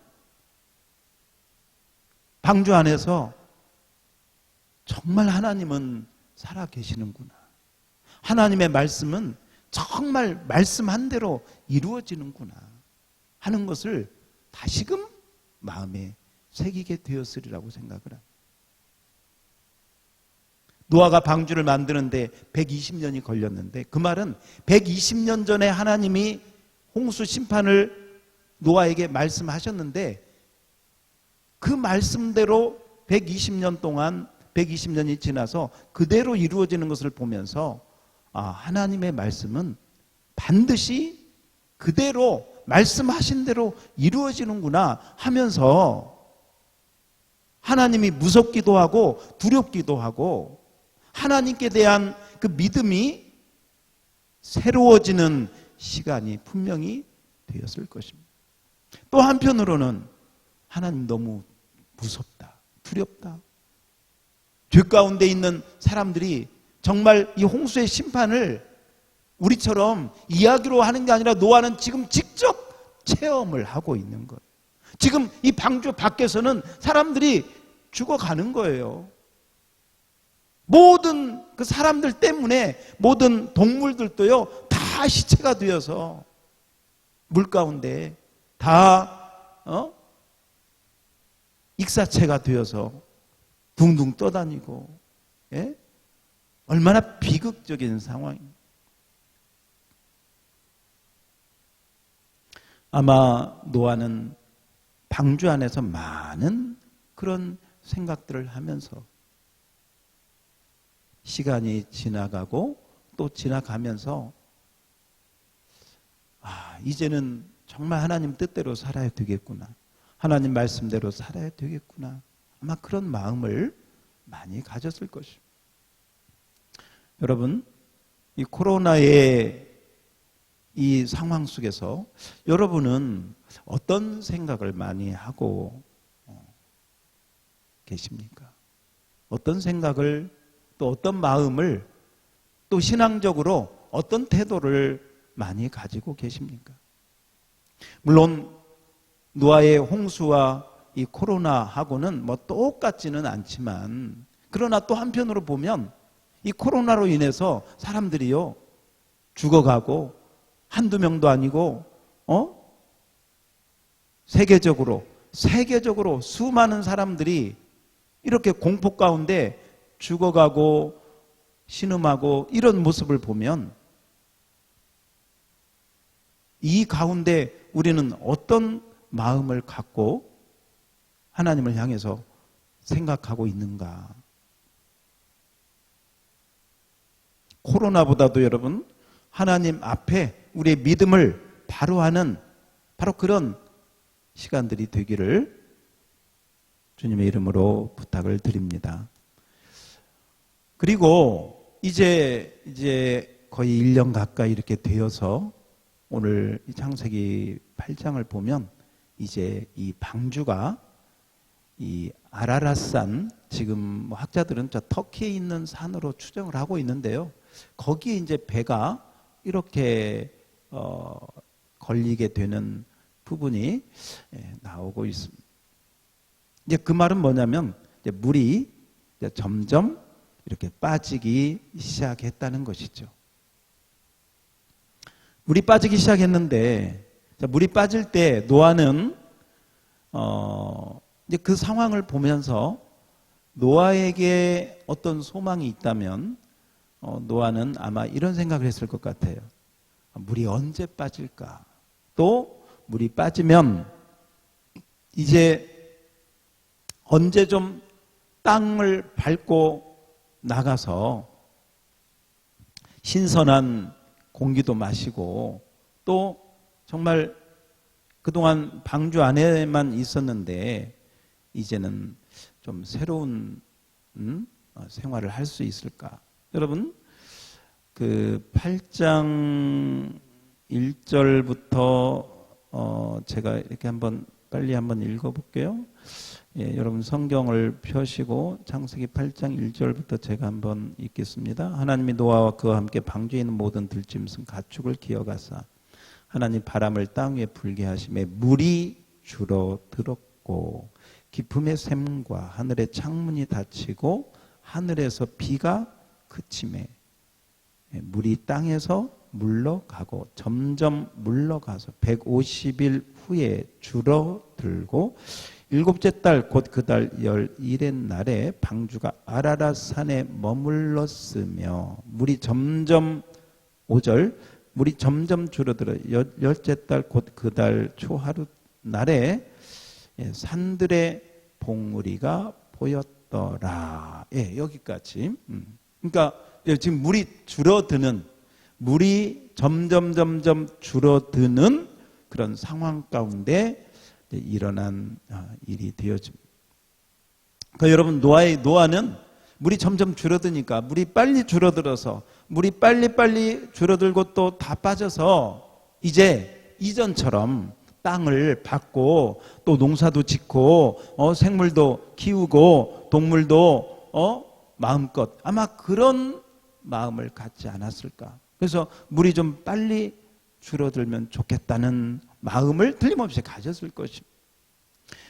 방주 안에서 정말 하나님은 살아 계시는구나, 하나님의 말씀은 정말 말씀한 대로 이루어지는구나 하는 것을 다시금 마음에 새기게 되었으리라고 생각을 합니다. 노아가 방주를 만드는데 120년이 걸렸는데, 그 말은 120년 전에 하나님이 홍수 심판을 노아에게 말씀하셨는데 그 말씀대로 120년 동안, 120년이 지나서 그대로 이루어지는 것을 보면서 하나님의 말씀은 반드시 그대로 말씀하신 대로 이루어지는구나 하면서 하나님이 무섭기도 하고 두렵기도 하고 하나님께 대한 그 믿음이 새로워지는 시간이 분명히 되었을 것입니다. 또 한편으로는 하나님 너무 무섭다, 두렵다. 죄 가운데 있는 사람들이 정말 이 홍수의 심판을 우리처럼 이야기로 하는 게 아니라 노아는 지금 직접 체험을 하고 있는 거예요. 지금 이 방주 밖에서는 사람들이 죽어가는 거예요. 모든 그 사람들 때문에 모든 동물들도요 다 시체가 되어서 물 가운데 다 익사체가 되어서 둥둥 떠다니고, 예? 얼마나 비극적인 상황입니다. 아마 노아는 방주 안에서 많은 그런 생각들을 하면서 시간이 지나가고 또 지나가면서 이제는 정말 하나님 뜻대로 살아야 되겠구나. 하나님 말씀대로 살아야 되겠구나. 아마 그런 마음을 많이 가졌을 것입니다. 여러분, 이 코로나의 이 상황 속에서 여러분은 어떤 생각을 많이 하고 계십니까? 어떤 생각을 또 어떤 마음을 또 신앙적으로 어떤 태도를 많이 가지고 계십니까? 물론 노아의 홍수와 이 코로나하고는 뭐 똑같지는 않지만, 그러나 또 한편으로 보면 이 코로나로 인해서 사람들이요 죽어가고 한두 명도 아니고 세계적으로 수많은 사람들이 이렇게 공포 가운데 죽어가고 신음하고 이런 모습을 보면 이 가운데 우리는 어떤 마음을 갖고 하나님을 향해서 생각하고 있는가? 코로나보다도 여러분 하나님 앞에 우리의 믿음을 바로 하는 바로 그런 시간들이 되기를 주님의 이름으로 부탁을 드립니다. 그리고 이제 거의 1년 가까이 이렇게 되어서 오늘 이 창세기 8장을 보면 이제 이 방주가 이 아라랏산, 지금 학자들은 저 터키에 있는 산으로 추정을 하고 있는데요. 거기에 이제 배가 이렇게 걸리게 되는 부분이 나오고 있습니다. 이제 그 말은 뭐냐면 이제 물이 이제 점점 이렇게 빠지기 시작했다는 것이죠. 물이 빠지기 시작했는데, 물이 빠질 때 노아는 이제 그 상황을 보면서 노아에게 어떤 소망이 있다면 노아는 아마 이런 생각을 했을 것 같아요. 물이 언제 빠질까? 또 물이 빠지면 이제 언제 좀 땅을 밟고 나가서 신선한 공기도 마시고, 또 정말 그동안 방주 안에만 있었는데 이제는 좀 새로운 생활을 할 수 있을까? 여러분, 그 8장 1절부터 제가 이렇게 빨리 한번 읽어볼게요. 예, 여러분 성경을 펴시고 창세기 8장 1절부터 제가 한번 읽겠습니다. 하나님이 노아와 그와 함께 방주에 있는 모든 들짐승 가축을 기어가사 하나님 바람을 땅 위에 불게 하심에 물이 줄어들었고 깊음의 샘과 하늘의 창문이 닫히고 하늘에서 비가 그침에 물이 땅에서 물러가고 점점 물러가서 150일 후에 줄어들고 일곱째 달 곧 그 달 11의 날에 방주가 아라랏 산에 머물렀으며 물이 점점 5절 물이 점점 줄어들어 열째 달 곧 그 달 초하루 날에 산들의 봉우리가 보였더라. 예, 여기까지. 그러니까 지금 물이 점점 줄어드는 그런 상황 가운데 일어난 일이 되어집니다. 그러니까 여러분 노아는 물이 점점 줄어드니까 물이 빨리 줄어들어서 물이 빨리 줄어들고 또 다 빠져서 이제 이전처럼 땅을 밟고 또 농사도 짓고 생물도 키우고 동물도 마음껏 아마 그런 마음을 갖지 않았을까. 그래서 물이 좀 빨리 줄어들면 좋겠다는 마음을 틀림없이 가졌을 것입니다.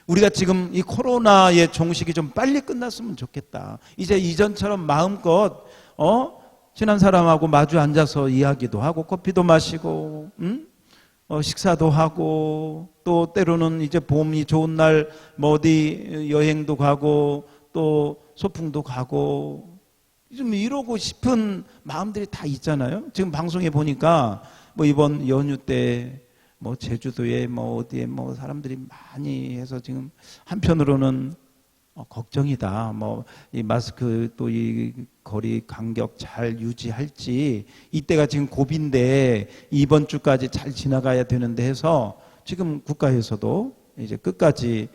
우리가 지금 이 코로나의 종식이 좀 빨리 끝났으면 좋겠다. 이제 이전처럼 마음껏 친한 사람하고 마주 앉아서 이야기도 하고 커피도 마시고 식사도 하고 또 때로는 이제 봄이 좋은 날 뭐 어디 여행도 가고 또 소풍도 가고 좀 이러고 싶은 마음들이 다 있잖아요. 지금 방송에 보니까 뭐 이번 연휴 때 뭐 제주도에 뭐 어디에 뭐 사람들이 많이 해서 지금 한편으로는 걱정이다. 뭐 이 마스크 또 이 거리 간격 잘 유지할지 이때가 지금 고비인데 이번 주까지 잘 지나가야 되는데 해서 지금 국가에서도 이제 끝까지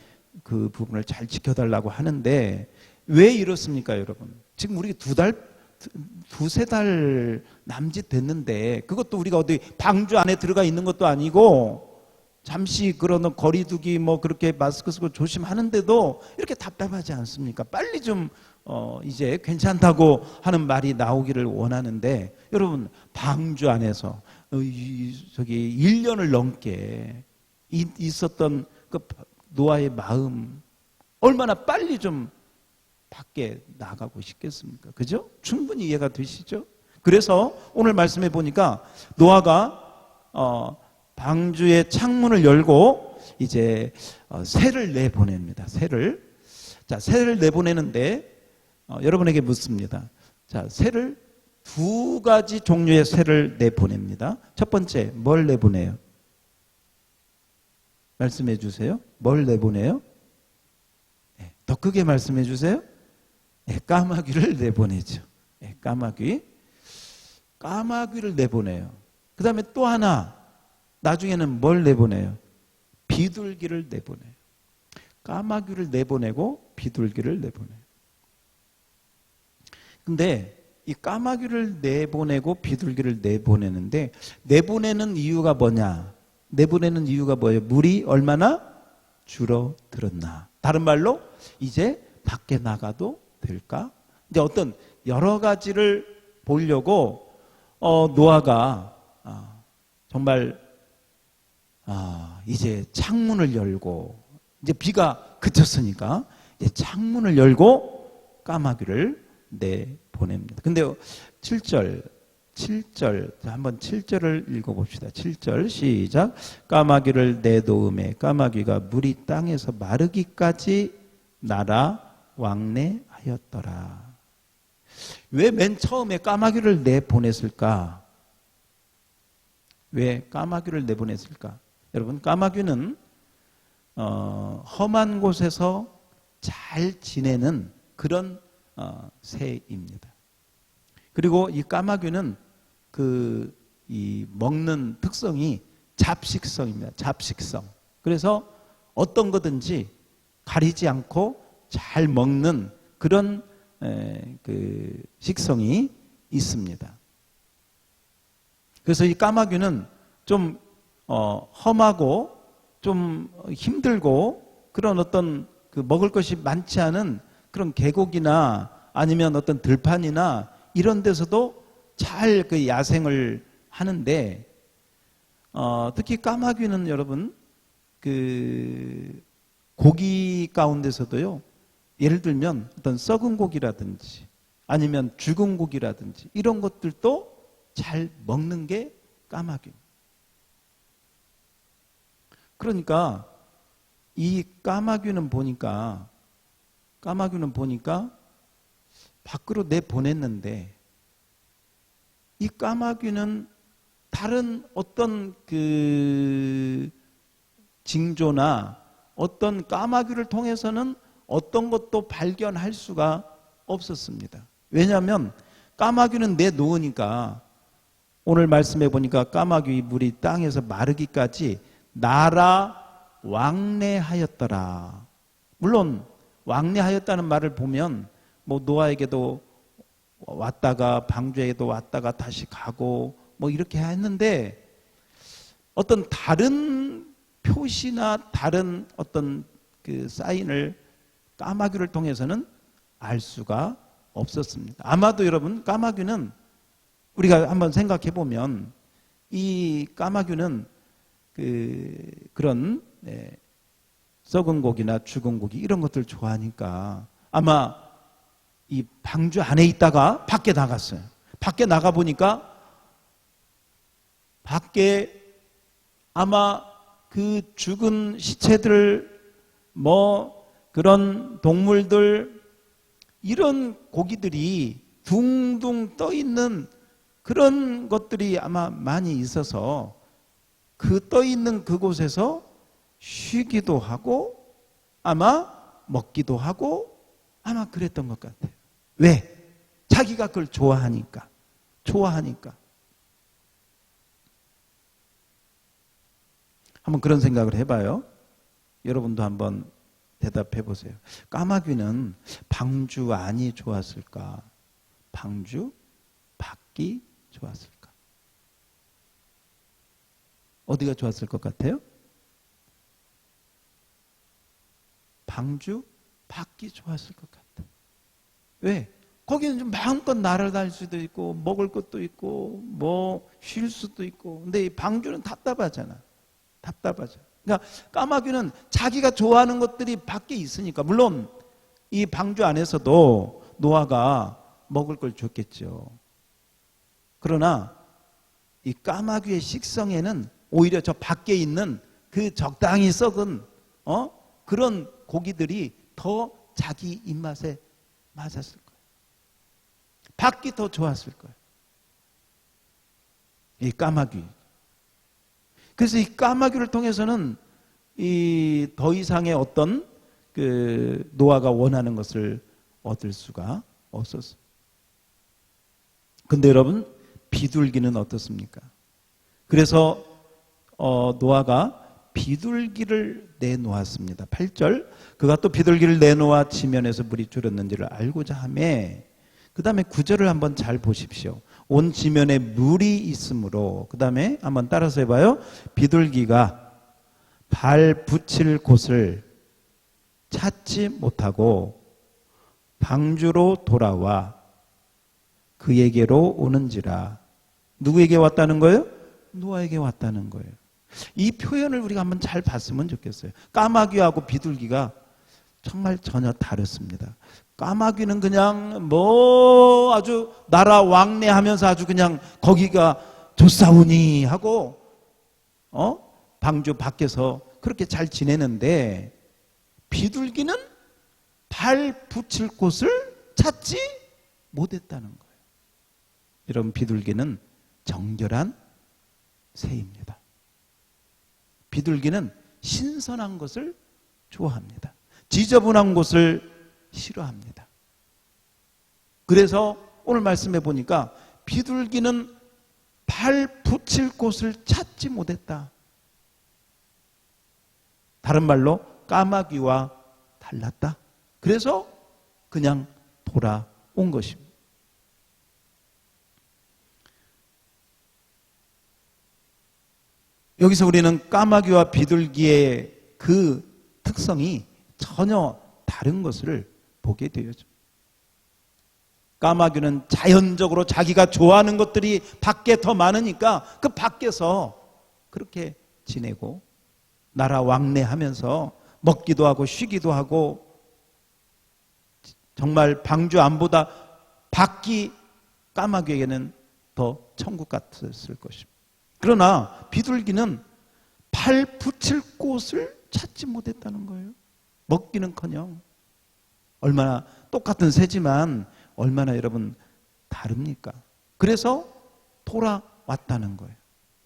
그 부분을 잘 지켜달라고 하는데 왜 이렇습니까, 여러분? 지금 우리 두세 달 남짓 됐는데 그것도 우리가 어디 방주 안에 들어가 있는 것도 아니고 잠시 그러는 거리두기 뭐 그렇게 마스크 쓰고 조심하는데도 이렇게 답답하지 않습니까? 빨리 좀 이제 괜찮다고 하는 말이 나오기를 원하는데 여러분 방주 안에서 저기 1년을 넘게 있었던 그 노아의 마음 얼마나 빨리 좀 밖에 나가고 싶겠습니까? 그죠? 충분히 이해가 되시죠? 그래서 오늘 말씀해 보니까 노아가 방주의 창문을 열고 이제 새를 내보냅니다. 새를 내보내는데 여러분에게 묻습니다. 자, 새를 두 가지 종류의 새를 내보냅니다. 첫 번째, 뭘 내보내요? 말씀해 주세요. 뭘 내보내요? 네, 더 크게 말씀해 주세요. 네, 까마귀를 내보내죠. 네, 까마귀를 내보내요. 그 다음에 또 하나, 나중에는 뭘 내보내요? 비둘기를 내보내요. 까마귀를 내보내고 비둘기를 내보내요. 근데 이 까마귀를 내보내고 비둘기를 내보내는데 내보내는 이유가 뭐냐? 내보내는 이유가 뭐예요? 물이 얼마나 줄어들었나? 다른 말로 이제 밖에 나가도 될까? 이제 어떤 여러 가지를 보려고 노아가 정말 이제 창문을 열고 이제 비가 그쳤으니까 이제 창문을 열고 까마귀를 내보냅니다. 근데 7절 자, 한번 7절을 읽어봅시다. 7절 시작. 까마귀를 내놓음에 까마귀가 물이 땅에서 마르기까지 날아 왕래하였더라. 왜 맨 처음에 까마귀를 내보냈을까? 왜 까마귀를 내보냈을까? 여러분, 까마귀는 험한 곳에서 잘 지내는 그런 새입니다. 그리고 이 까마귀는 이 먹는 특성이 잡식성입니다. 잡식성. 그래서 어떤 거든지 가리지 않고 잘 먹는 그런 그 식성이 있습니다. 그래서 이 까마귀는 좀 험하고 좀 힘들고 그런 어떤 그 먹을 것이 많지 않은 그런 계곡이나 아니면 어떤 들판이나 이런 데서도 잘 그 야생을 하는데 특히 까마귀는 여러분 그 고기 가운데서도요, 예를 들면 어떤 썩은 고기라든지 아니면 죽은 고기라든지 이런 것들도 잘 먹는 게 까마귀. 그러니까 이 까마귀는 보니까 밖으로 내보냈는데 이 까마귀는 다른 어떤 그 징조나 어떤 까마귀를 통해서는 어떤 것도 발견할 수가 없었습니다. 왜냐하면 까마귀는 내놓으니까 오늘 말씀해 보니까 까마귀 물이 땅에서 마르기까지 날아 왕래하였더라. 물론 왕래하였다는 말을 보면 뭐 노아에게도 왔다가 방주에도 왔다가 다시 가고 뭐 이렇게 했는데 어떤 다른 표시나 다른 어떤 그 사인을 까마귀를 통해서는 알 수가 없었습니다. 아마도 여러분 까마귀는 우리가 한번 생각해 보면 이 까마귀는 그런 썩은 고기나 죽은 고기 이런 것들 좋아하니까 아마 이 방주 안에 있다가 밖에 나갔어요. 밖에 나가 보니까 밖에 아마 그 죽은 시체들 뭐 그런 동물들 이런 고기들이 둥둥 떠 있는 그런 것들이 아마 많이 있어서 그 떠 있는 그곳에서 쉬기도 하고 아마 먹기도 하고 아마 그랬던 것 같아요. 왜? 자기가 그걸 좋아하니까. 한번 그런 생각을 해봐요. 여러분도 한번 대답해 보세요. 까마귀는 방주 안이 좋았을까? 방주 밖이 좋았을까? 어디가 좋았을 것 같아요? 방주 밖이 좋았을 것 같아. 왜? 거기는 좀 마음껏 날아다닐 수도 있고 먹을 것도 있고 뭐 쉴 수도 있고. 근데 이 방주는 답답하잖아. 그러니까 까마귀는 자기가 좋아하는 것들이 밖에 있으니까, 물론 이 방주 안에서도 노아가 먹을 걸 줬겠죠. 그러나 이 까마귀의 식성에는 오히려 저 밖에 있는 그 적당히 썩은 그런 고기들이 더 자기 입맛에 맞았을 거예요. 밖이 더 좋았을 거예요. 이 까마귀. 그래서 이 까마귀를 통해서는 이 더 이상의 어떤 그 노아가 원하는 것을 얻을 수가 없었어요. 근데 여러분, 비둘기는 어떻습니까? 그래서 노아가 비둘기를 내놓았습니다. 8절, 그가 또 비둘기를 내놓아 지면에서 물이 줄었는지를 알고자 하매, 그 다음에 9절을 한번 잘 보십시오. 온 지면에 물이 있으므로, 그 다음에 한번 따라서 해봐요. 비둘기가 발 붙일 곳을 찾지 못하고 방주로 돌아와 그에게로 오는지라. 누구에게 왔다는 거예요? 노아에게 왔다는 거예요. 이 표현을 우리가 한번 잘 봤으면 좋겠어요. 까마귀하고 비둘기가 정말 전혀 다릅니다. 까마귀는 그냥 뭐 아주 나라 왕래하면서 아주 그냥 거기가 좋사오니 하고 방주 밖에서 그렇게 잘 지내는데, 비둘기는 발 붙일 곳을 찾지 못했다는 거예요. 여러분, 비둘기는 정결한 새입니다. 비둘기는 신선한 것을 좋아합니다. 지저분한 곳을 싫어합니다. 그래서 오늘 말씀해 보니까 비둘기는 발 붙일 곳을 찾지 못했다. 다른 말로 까마귀와 달랐다. 그래서 그냥 돌아온 것입니다. 여기서 우리는 까마귀와 비둘기의 그 특성이 전혀 다른 것을 보게 되죠. 까마귀는 자연적으로 자기가 좋아하는 것들이 밖에 더 많으니까 그 밖에서 그렇게 지내고 나라 왕래하면서 먹기도 하고 쉬기도 하고, 정말 방주 안보다 밖이 까마귀에게는 더 천국 같았을 것입니다. 그러나 비둘기는 발 붙일 곳을 찾지 못했다는 거예요. 먹기는커녕. 얼마나 똑같은 새지만 얼마나 여러분 다릅니까? 그래서 돌아왔다는 거예요.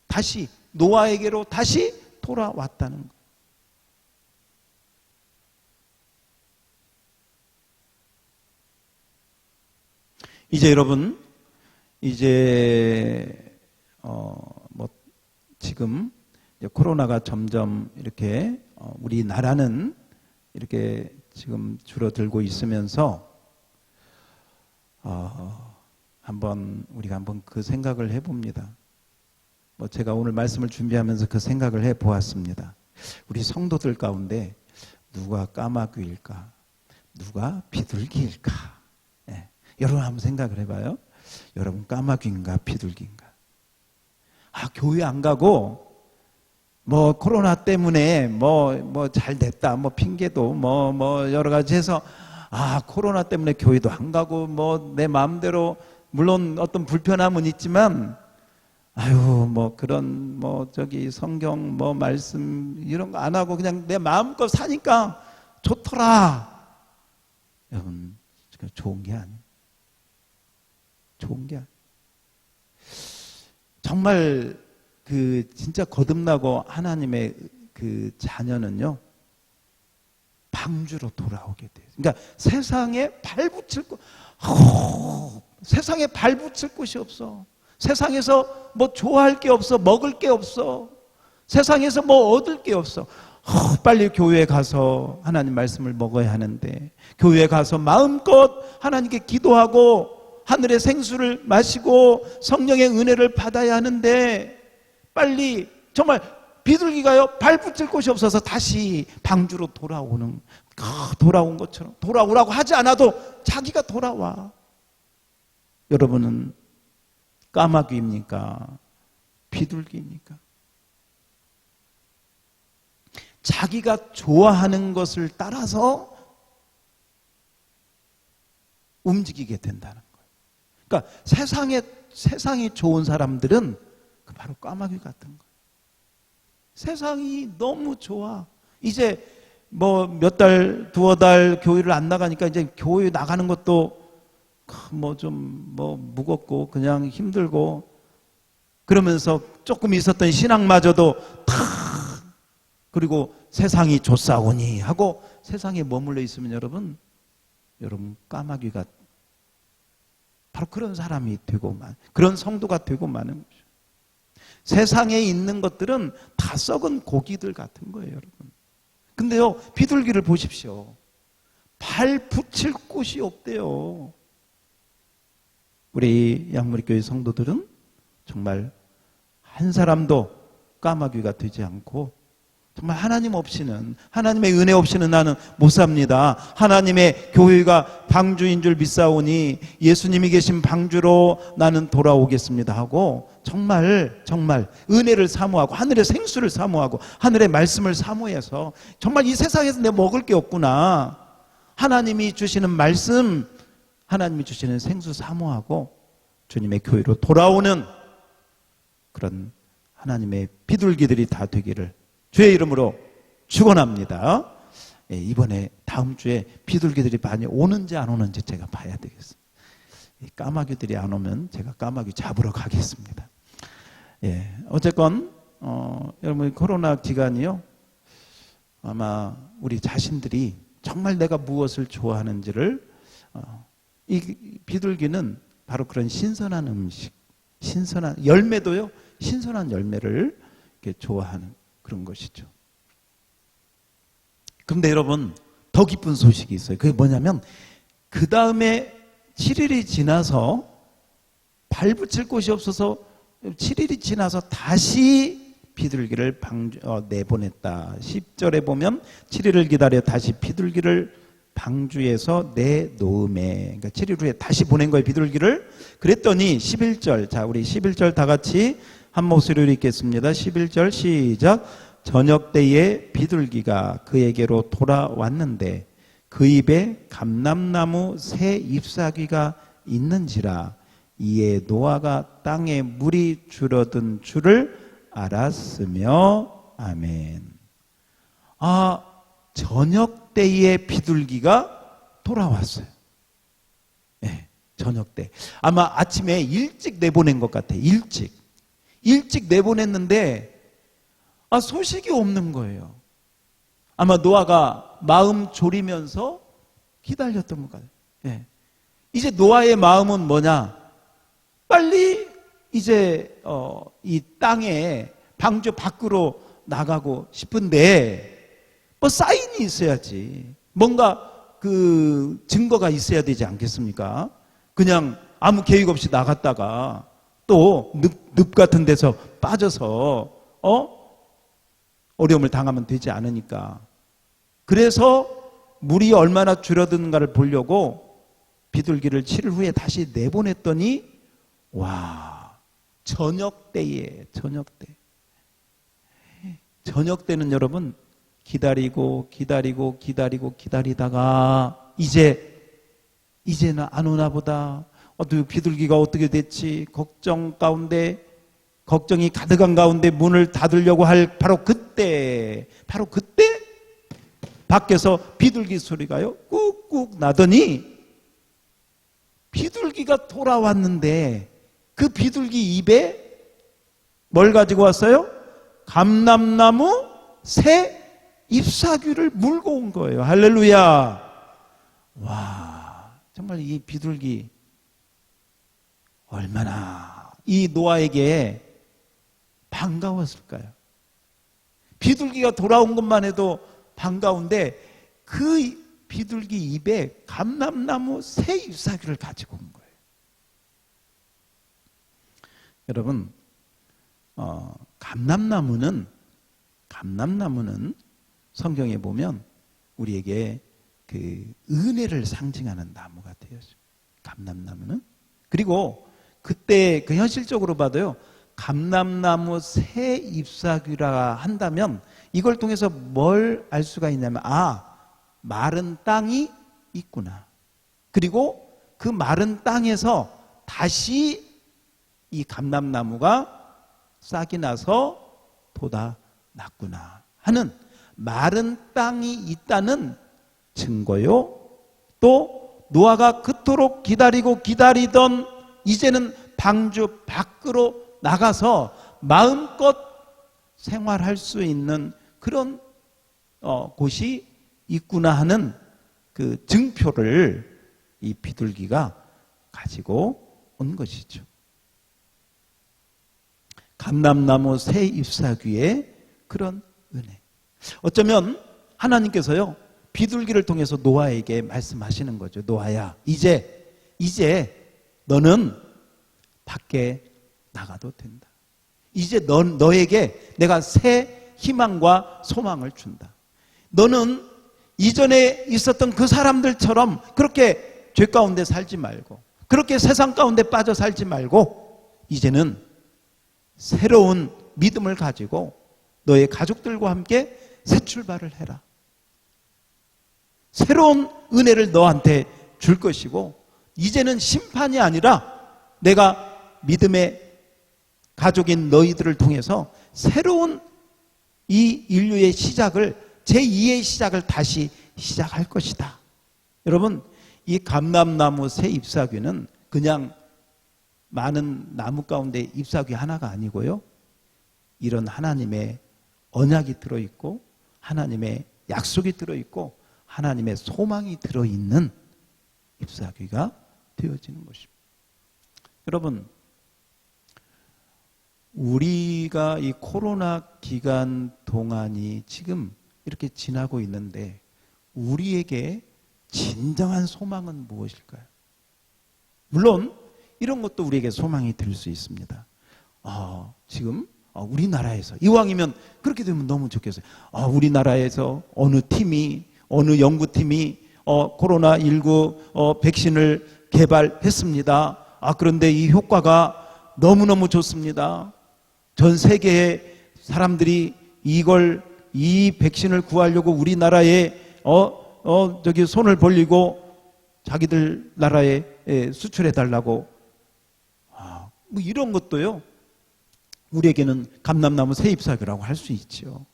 다시 노아에게로 다시 돌아왔다는 거예요. 이제 여러분, 뭐 지금 코로나가 점점 이렇게 우리나라는 이렇게 지금 줄어들고 있으면서 우리가 한번 그 생각을 해봅니다. 뭐 제가 오늘 말씀을 준비하면서 그 생각을 해보았습니다. 우리 성도들 가운데 누가 까마귀일까? 누가 비둘기일까? 네. 여러분 한번 생각을 해봐요. 여러분 까마귀인가 비둘기인가? 교회 안 가고 뭐 코로나 때문에 뭐 잘 됐다 뭐 핑계도 뭐 여러 가지 해서 코로나 때문에 교회도 안 가고 뭐 내 마음대로 물론 어떤 불편함은 있지만 뭐 그런 성경 말씀 이런 거 안 하고 그냥 내 마음껏 사니까 좋더라. 여러분 좋은 게 아니에요. 좋은 게 아니에요. 정말 진짜 거듭나고 하나님의 자녀는요 방주로 돌아오게 돼요. 그러니까 세상에 세상에 발 붙일 곳이 없어. 세상에서 뭐 좋아할 게 없어. 먹을 게 없어. 세상에서 뭐 얻을 게 없어. 빨리 교회에 가서 하나님 말씀을 먹어야 하는데, 교회에 가서 마음껏 하나님께 기도하고 하늘의 생수를 마시고 성령의 은혜를 받아야 하는데, 빨리 정말 비둘기가요 발 붙일 곳이 없어서 다시 방주로 돌아온 것처럼, 돌아오라고 하지 않아도 자기가 돌아와. 여러분은 까마귀입니까? 비둘기입니까? 자기가 좋아하는 것을 따라서 움직이게 된다는 거예요. 그러니까 세상이 좋은 사람들은 바로 까마귀 같은 거예요. 세상이 너무 좋아. 이제 뭐 몇 달, 두어 달 교회를 안 나가니까 이제 교회 나가는 것도 좀 무겁고 그냥 힘들고, 그러면서 조금 있었던 신앙마저도 다, 그리고 세상이 좋사오니 하고 세상에 머물러 있으면 여러분 까마귀가 바로 그런 사람이 되고 그런 성도가 되고 마는 거죠. 세상에 있는 것들은 다 썩은 고기들 같은 거예요, 여러분. 근데요, 비둘기를 보십시오. 발 붙일 곳이 없대요. 우리 양무리교회 성도들은 정말 한 사람도 까마귀가 되지 않고, 정말 하나님 없이는, 하나님의 은혜 없이는 나는 못 삽니다. 하나님의 교회가 방주인 줄 믿사오니 예수님이 계신 방주로 나는 돌아오겠습니다 하고, 정말 은혜를 사모하고 하늘의 생수를 사모하고 하늘의 말씀을 사모해서, 정말 이 세상에서 내가 먹을 게 없구나, 하나님이 주시는 말씀, 하나님이 주시는 생수 사모하고 주님의 교회로 돌아오는 그런 하나님의 비둘기들이 다 되기를 주의 이름으로 축원합니다. 이번에 다음 주에 비둘기들이 많이 오는지 안 오는지 제가 봐야 되겠습니다. 까마귀들이 안 오면 제가 까마귀 잡으러 가겠습니다. 어쨌건 여러분, 코로나 기간이요, 아마 우리 자신들이 정말 내가 무엇을 좋아하는지를, 이 비둘기는 바로 그런 신선한 음식, 신선한 열매도요, 신선한 열매를 이렇게 좋아하는 그런 것이죠. 그런데 여러분, 더 기쁜 소식이 있어요. 그게 뭐냐면, 그 다음에 7일이 지나서 발 붙일 곳이 없어서 7일이 지나서 다시 비둘기를 내보냈다. 10절에 보면 7일을 기다려 다시 비둘기를 방주에서 내놓음에, 그러니까 7일 후에 다시 보낸 거예요, 비둘기를. 그랬더니 11절, 자 우리 11절 다 같이 한 목소리로 읽겠습니다. 11절 시작. 저녁 때에 비둘기가 그에게로 돌아왔는데 그 입에 감람나무 새 잎사귀가 있는지라 이에 노아가 땅에 물이 줄어든 줄을 알았으며. 아멘. 저녁 때에 비둘기가 돌아왔어요. 저녁 때. 아마 아침에 일찍 내보낸 것 같아요. 일찍 내보냈는데 소식이 없는 거예요. 아마 노아가 마음 졸이면서 기다렸던 것 같아요. 이제 노아의 마음은 뭐냐? 빨리 이제 이 땅에 방주 밖으로 나가고 싶은데 사인이 있어야지. 뭔가 그 증거가 있어야 되지 않겠습니까? 그냥 아무 계획 없이 나갔다가 또 늪 같은 데서 빠져서 어려움을 당하면 되지 않으니까. 그래서 물이 얼마나 줄어드는가를 보려고 비둘기를 7일 후에 다시 내보냈더니 저녁 때 저녁 때는 여러분 기다리다가 이제는 안 오나 보다. 비둘기가 어떻게 됐지? 걱정이 가득한 가운데 문을 닫으려고 할 바로 그때 밖에서 비둘기 소리가요 꾹꾹 나더니 비둘기가 돌아왔는데 그 비둘기 입에 뭘 가지고 왔어요? 감람나무 새 잎사귀를 물고 온 거예요. 할렐루야. 와, 정말 이 비둘기 얼마나 이 노아에게 반가웠을까요? 비둘기가 돌아온 것만 해도 반가운데 그 비둘기 입에 감람나무 새 잎사귀를 가지고 온 거예요. 여러분, 감람나무는 성경에 보면 우리에게 그 은혜를 상징하는 나무 같아요. 감람나무는. 그리고 그때 그 현실적으로 봐도요, 감람나무 새 잎사귀라 한다면 이걸 통해서 뭘 알 수가 있냐면, 마른 땅이 있구나. 그리고 그 마른 땅에서 다시 이 감람나무가 싹이 나서 돋아났구나 하는 마른 땅이 있다는 증거요. 또 노아가 그토록 기다리던 이제는 방주 밖으로 나가서 마음껏 생활할 수 있는 그런 곳이 있구나 하는 그 증표를 이 비둘기가 가지고 온 것이죠. 감람나무 새 잎사귀의 그런 은혜. 어쩌면 하나님께서요, 비둘기를 통해서 노아에게 말씀하시는 거죠. 노아야, 이제 너는 밖에 나가도 된다. 이제 너에게 내가 새 희망과 소망을 준다. 너는 이전에 있었던 그 사람들처럼 그렇게 죄 가운데 살지 말고, 그렇게 세상 가운데 빠져 살지 말고, 이제는 새로운 믿음을 가지고 너의 가족들과 함께 새 출발을 해라. 새로운 은혜를 너한테 줄 것이고, 이제는 심판이 아니라 내가 믿음의 가족인 너희들을 통해서 새로운 이 인류의 시작을, 제2의 시작을 다시 시작할 것이다. 여러분, 이 감람나무 새 잎사귀는 그냥 많은 나무 가운데 잎사귀 하나가 아니고요, 이런 하나님의 언약이 들어있고 하나님의 약속이 들어있고 하나님의 소망이 들어있는 잎사귀가 되어지는 것입니다. 여러분, 우리가 이 코로나 기간 동안이 지금 이렇게 지나고 있는데 우리에게 진정한 소망은 무엇일까요? 물론 이런 것도 우리에게 소망이 될 수 있습니다. 지금 우리나라에서 이왕이면 그렇게 되면 너무 좋겠어요. 우리나라에서 어느 연구팀이 코로나19 백신을 개발했습니다. 그런데 이 효과가 너무너무 좋습니다. 전 세계의 사람들이 이 백신을 구하려고 우리나라에 손을 벌리고 자기들 나라에 수출해 달라고. 뭐 이런 것도요, 우리에게는 감람나무 새 잎사귀라고 할 수 있죠.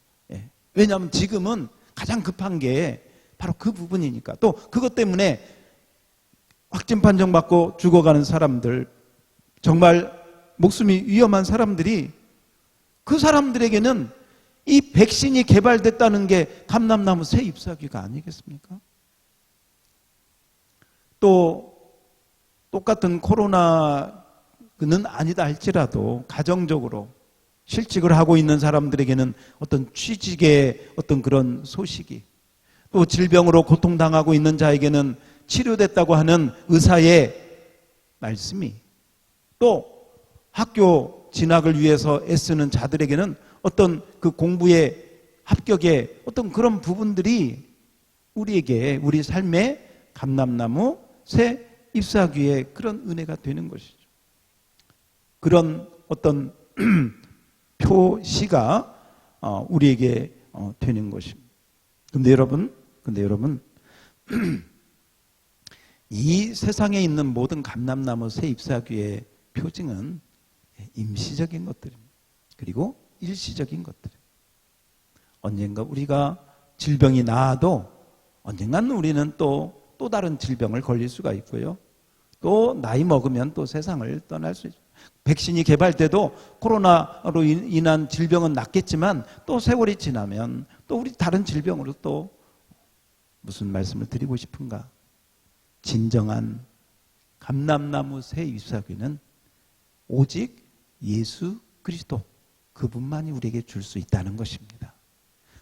왜냐하면 지금은 가장 급한 게 바로 그 부분이니까. 또 그것 때문에 확진 판정받고 죽어가는 사람들, 정말 목숨이 위험한 사람들이, 그 사람들에게는 이 백신이 개발됐다는 게 감람나무 새 잎사귀가 아니겠습니까? 또 똑같은 코로나는 아니다 할지라도 가정적으로 실직을 하고 있는 사람들에게는 어떤 취직의 어떤 그런 소식이, 또 질병으로 고통당하고 있는 자에게는 치료됐다고 하는 의사의 말씀이, 또 학교 진학을 위해서 애쓰는 자들에게는 어떤 그 공부의 합격의 어떤 그런 부분들이 우리에게, 우리 삶의 감람나무 새 잎사귀의 그런 은혜가 되는 것이죠. 그런 어떤 표시가 우리에게 되는 것입니다. 근데 여러분 이 세상에 있는 모든 감람나무 새 잎사귀의 표징은 임시적인 것들입니다. 그리고 일시적인 것들입니다. 언젠가 우리가 질병이 나아도 언젠가는 우리는 또 다른 질병을 걸릴 수가 있고요. 또 나이 먹으면 또 세상을 떠날 수 있죠. 백신이 개발돼도 코로나로 인한 질병은 낫겠지만 또 세월이 지나면 또 우리 다른 질병으로 또 무슨 말씀을 드리고 싶은가? 진정한 감람나무 새 잎사귀는 오직 예수 그리스도 그분만이 우리에게 줄 수 있다는 것입니다.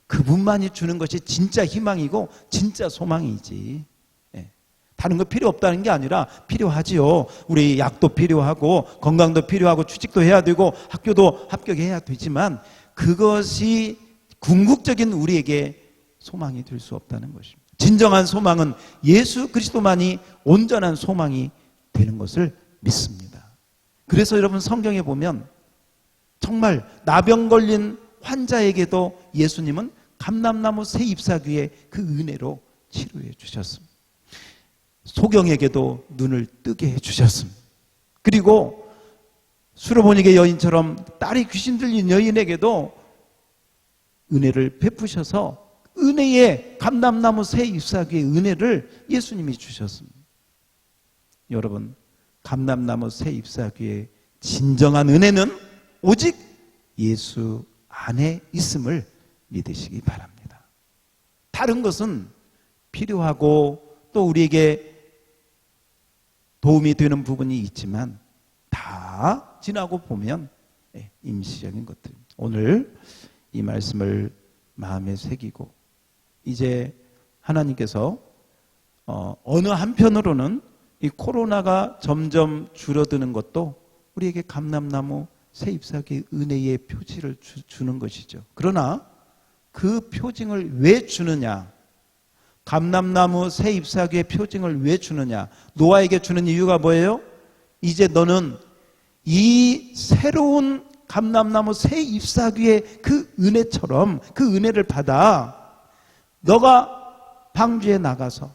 그분만이 주는 것이 진짜 희망이고 진짜 소망이지. 다른 거 필요 없다는 게 아니라 필요하지요. 우리 약도 필요하고 건강도 필요하고 취직도 해야 되고 학교도 합격해야 되지만 그것이 궁극적인 우리에게 소망이 될 수 없다는 것입니다. 진정한 소망은 예수 그리스도만이 온전한 소망이 되는 것을 믿습니다. 그래서 여러분 성경에 보면 정말 나병 걸린 환자에게도 예수님은 감람나무 새 잎사귀의 그 은혜로 치료해 주셨습니다. 소경에게도 눈을 뜨게 해주셨습니다. 그리고 수로보니게 여인처럼 딸이 귀신 들린 여인에게도 은혜를 베푸셔서 은혜의 감람나무 새 잎사귀의 은혜를 예수님이 주셨습니다. 여러분, 감람나무 새 잎사귀의 진정한 은혜는 오직 예수 안에 있음을 믿으시기 바랍니다. 다른 것은 필요하고 또 우리에게 도움이 되는 부분이 있지만 다 지나고 보면 임시적인 것들입니다. 오늘 이 말씀을 마음에 새기고 이제 하나님께서 어느 한편으로는 이 코로나가 점점 줄어드는 것도 우리에게 감람나무 새 잎사귀의 은혜의 표지를 주는 것이죠. 그러나 그 표징을 왜 주느냐? 감람나무 새 잎사귀의 표징을 왜 주느냐? 노아에게 주는 이유가 뭐예요? 이제 너는 이 새로운 감람나무 새 잎사귀의 그 은혜처럼 그 은혜를 받아 너가 방주에 나가서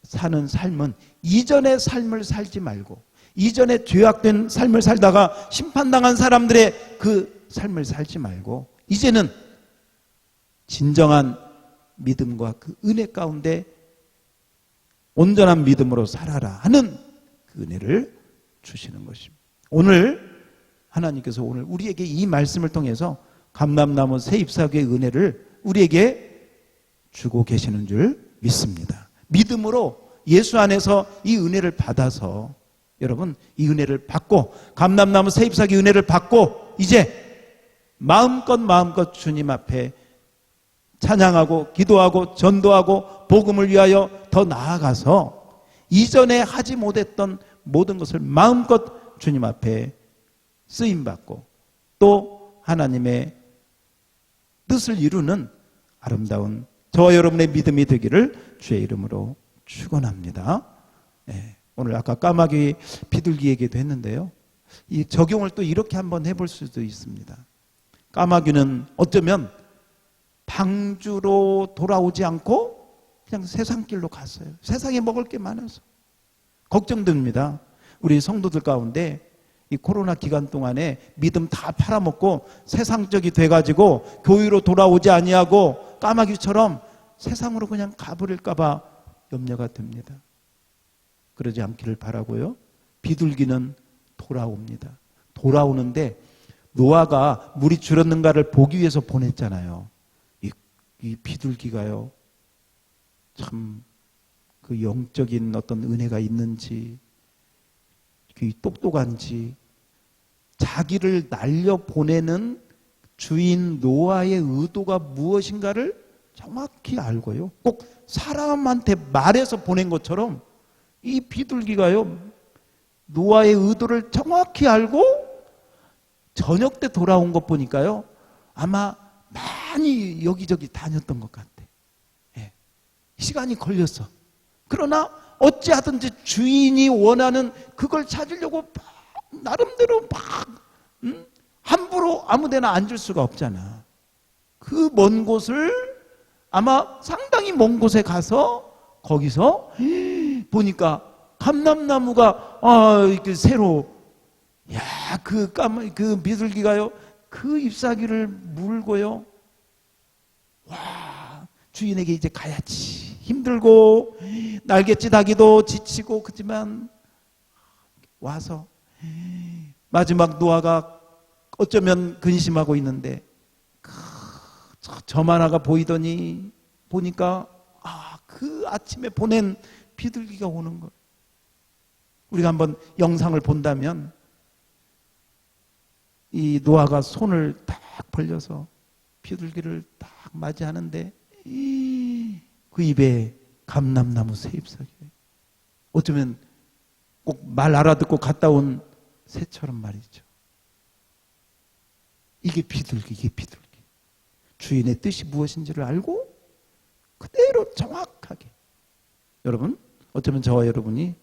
사는 삶은 이전의 삶을 살지 말고 이전에 죄악된 삶을 살다가 심판당한 사람들의 그 삶을 살지 말고 이제는 진정한 믿음과 그 은혜 가운데 온전한 믿음으로 살아라 하는 그 은혜를 주시는 것입니다. 오늘 하나님께서 오늘 우리에게 이 말씀을 통해서 감람나무 새 잎사귀의 은혜를 우리에게 주고 계시는 줄 믿습니다. 믿음으로 예수 안에서 이 은혜를 받아서 여러분 이 은혜를 받고 감람나무 새 잎사귀 은혜를 받고 이제 마음껏 주님 앞에 찬양하고 기도하고 전도하고 복음을 위하여 더 나아가서 이전에 하지 못했던 모든 것을 마음껏 주님 앞에 쓰임받고 또 하나님의 뜻을 이루는 아름다운 저와 여러분의 믿음이 되기를 주의 이름으로 축원합니다. 오늘 아까 까마귀 비둘기 얘기도 했는데요. 이 적용을 또 이렇게 한번 해볼 수도 있습니다. 까마귀는 어쩌면 방주로 돌아오지 않고 그냥 세상길로 갔어요. 세상에 먹을 게 많아서 걱정됩니다. 우리 성도들 가운데 이 코로나 기간 동안에 믿음 다 팔아먹고 세상적이 돼가지고 교회로 돌아오지 아니하고 까마귀처럼 세상으로 그냥 가버릴까 봐 염려가 됩니다. 그러지 않기를 바라고요. 비둘기는 돌아옵니다. 돌아오는데 노아가 물이 줄었는가를 보기 위해서 보냈잖아요. 이 비둘기가요, 참 그 영적인 어떤 은혜가 있는지, 그 똑똑한지, 자기를 날려보내는 주인 노아의 의도가 무엇인가를 정확히 알고요. 꼭 사람한테 말해서 보낸 것처럼 이 비둘기가요, 노아의 의도를 정확히 알고 저녁 때 돌아온 것 보니까요, 아마 많이 여기저기 다녔던 것 같아. 시간이 걸렸어. 그러나 어찌하든지 주인이 원하는 그걸 찾으려고 나름대로 막 함부로 아무데나 앉을 수가 없잖아. 그 먼 곳을 아마 상당히 먼 곳에 가서 거기서 보니까 감람나무가 이렇게 새로 그 비둘기가요 그 잎사귀를 물고요 주인에게 이제 가야지 힘들고 날갯짓하기도 지치고 그렇지만 와서 마지막 노아가 어쩌면 근심하고 있는데 점 하나가 보니까 그 아침에 보낸 비둘기가 오는 거. 우리가 한번 영상을 본다면 이 노아가 손을 딱 벌려서 비둘기를 딱 맞이하는데 그 입에 감람나무 새 잎사귀. 어쩌면 꼭 말 알아듣고 갔다 온 새처럼 말이죠. 이게 비둘기. 주인의 뜻이 무엇인지를 알고 그대로 정확하게. 여러분, 어쩌면 저와 여러분이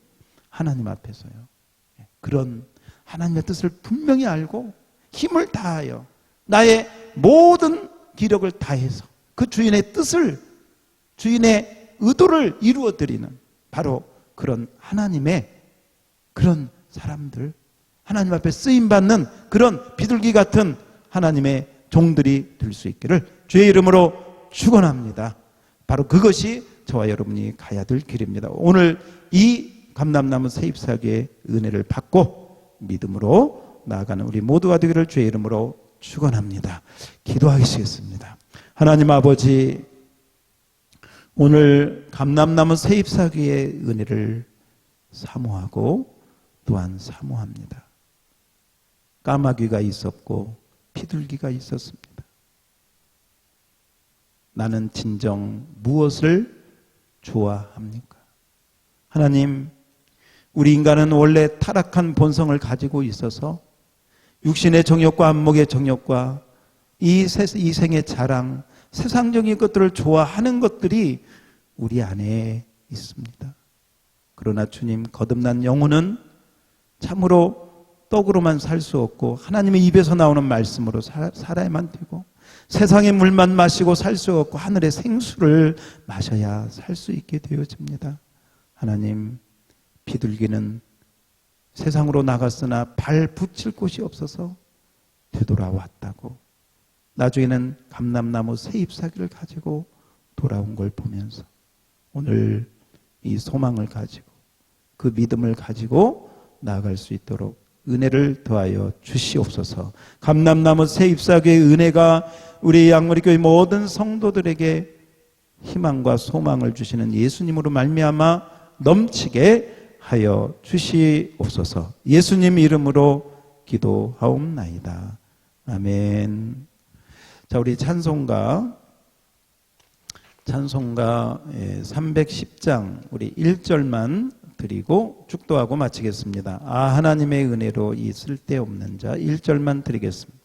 하나님 앞에서요. 그런 하나님의 뜻을 분명히 알고 힘을 다하여 나의 모든 기력을 다해서 그 주인의 뜻을, 주인의 의도를 이루어드리는 바로 그런 하나님의 그런 사람들, 하나님 앞에 쓰임받는 그런 비둘기 같은 하나님의 종들이 될 수 있기를 주의 이름으로 축원합니다. 바로 그것이 저와 여러분이 가야 될 길입니다. 오늘 이 감람나무 새 잎사귀의 은혜를 받고 믿음으로 나아가는 우리 모두가 되기를 주의 이름으로 축원합니다. 기도하시겠습니다. 하나님 아버지, 오늘 감람나무 새 잎사귀의 은혜를 사모하고 또한 사모합니다. 까마귀가 있었고 비둘기가 있었습니다. 나는 진정 무엇을 좋아합니까? 하나님, 우리 인간은 원래 타락한 본성을 가지고 있어서 육신의 정욕과 안목의 정욕과 이 생의 자랑, 세상적인 것들을 좋아하는 것들이 우리 안에 있습니다. 그러나 주님, 거듭난 영혼은 참으로 떡으로만 살 수 없고 하나님의 입에서 나오는 말씀으로 살아야만 되고 세상의 물만 마시고 살 수 없고 하늘의 생수를 마셔야 살 수 있게 되어집니다. 하나님, 비둘기는 세상으로 나갔으나 발 붙일 곳이 없어서 되돌아왔다고, 나중에는 감람나무 새 잎사귀를 가지고 돌아온 걸 보면서 오늘 이 소망을 가지고 그 믿음을 가지고 나아갈 수 있도록 은혜를 더하여 주시옵소서. 감람나무 새 잎사귀의 은혜가 우리 양머리교회 모든 성도들에게 희망과 소망을 주시는 예수님으로 말미암아 넘치게 하여 주시옵소서. 예수님 이름으로 기도하옵나이다. 아멘. 자, 우리 찬송가 310장 우리 1절만 드리고 축도하고 마치겠습니다. 하나님의 은혜로 이 쓸데없는 자 1절만 드리겠습니다.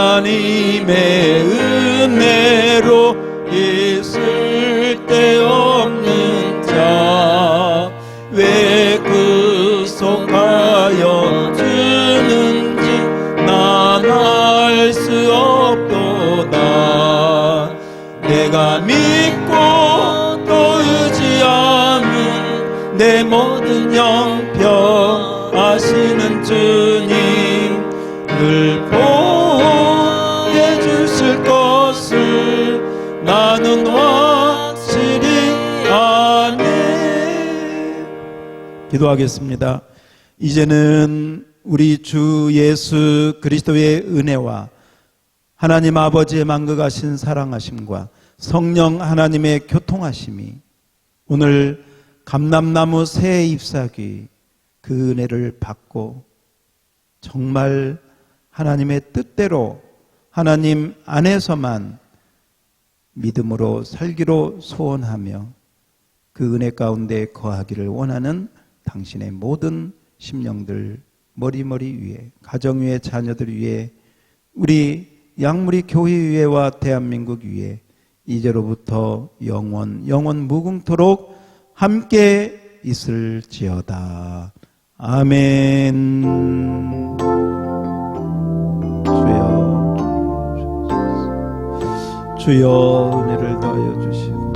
하나님의 은혜로 이 쓸데없는 자 왜 구속하여 주는지 난 알 수 없도다. 내가 믿고 또 의지하는 내 모든 영병 아시는 주님, 늘 보여주실 것을 나는 확실히 아네. 기도하겠습니다. 이제는 우리 주 예수 그리스도의 은혜와 하나님 아버지의 만극하신 사랑하심과 성령 하나님의 교통하심이 오늘 감람나무 새 잎사귀 그 은혜를 받고 정말 하나님의 뜻대로 하나님 안에서만 믿음으로 살기로 소원하며 그 은혜 가운데 거하기를 원하는 당신의 모든 심령들, 머리머리 위에, 가정 위에, 자녀들 위에 우리 양무리 교회와 대한민국 위에 이제로부터 영원 무궁토록 함께 있을지어다. 아멘. 주여 은혜를 더하여 주시고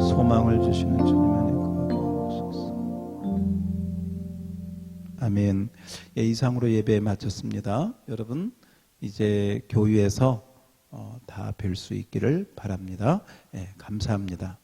소망을 주시는 주님 안에 거하게 하옵소서. 아멘. 예, 이상으로 예배 마쳤습니다. 여러분 이제 교회에서 다 뵐 수 있기를 바랍니다. 예, 감사합니다.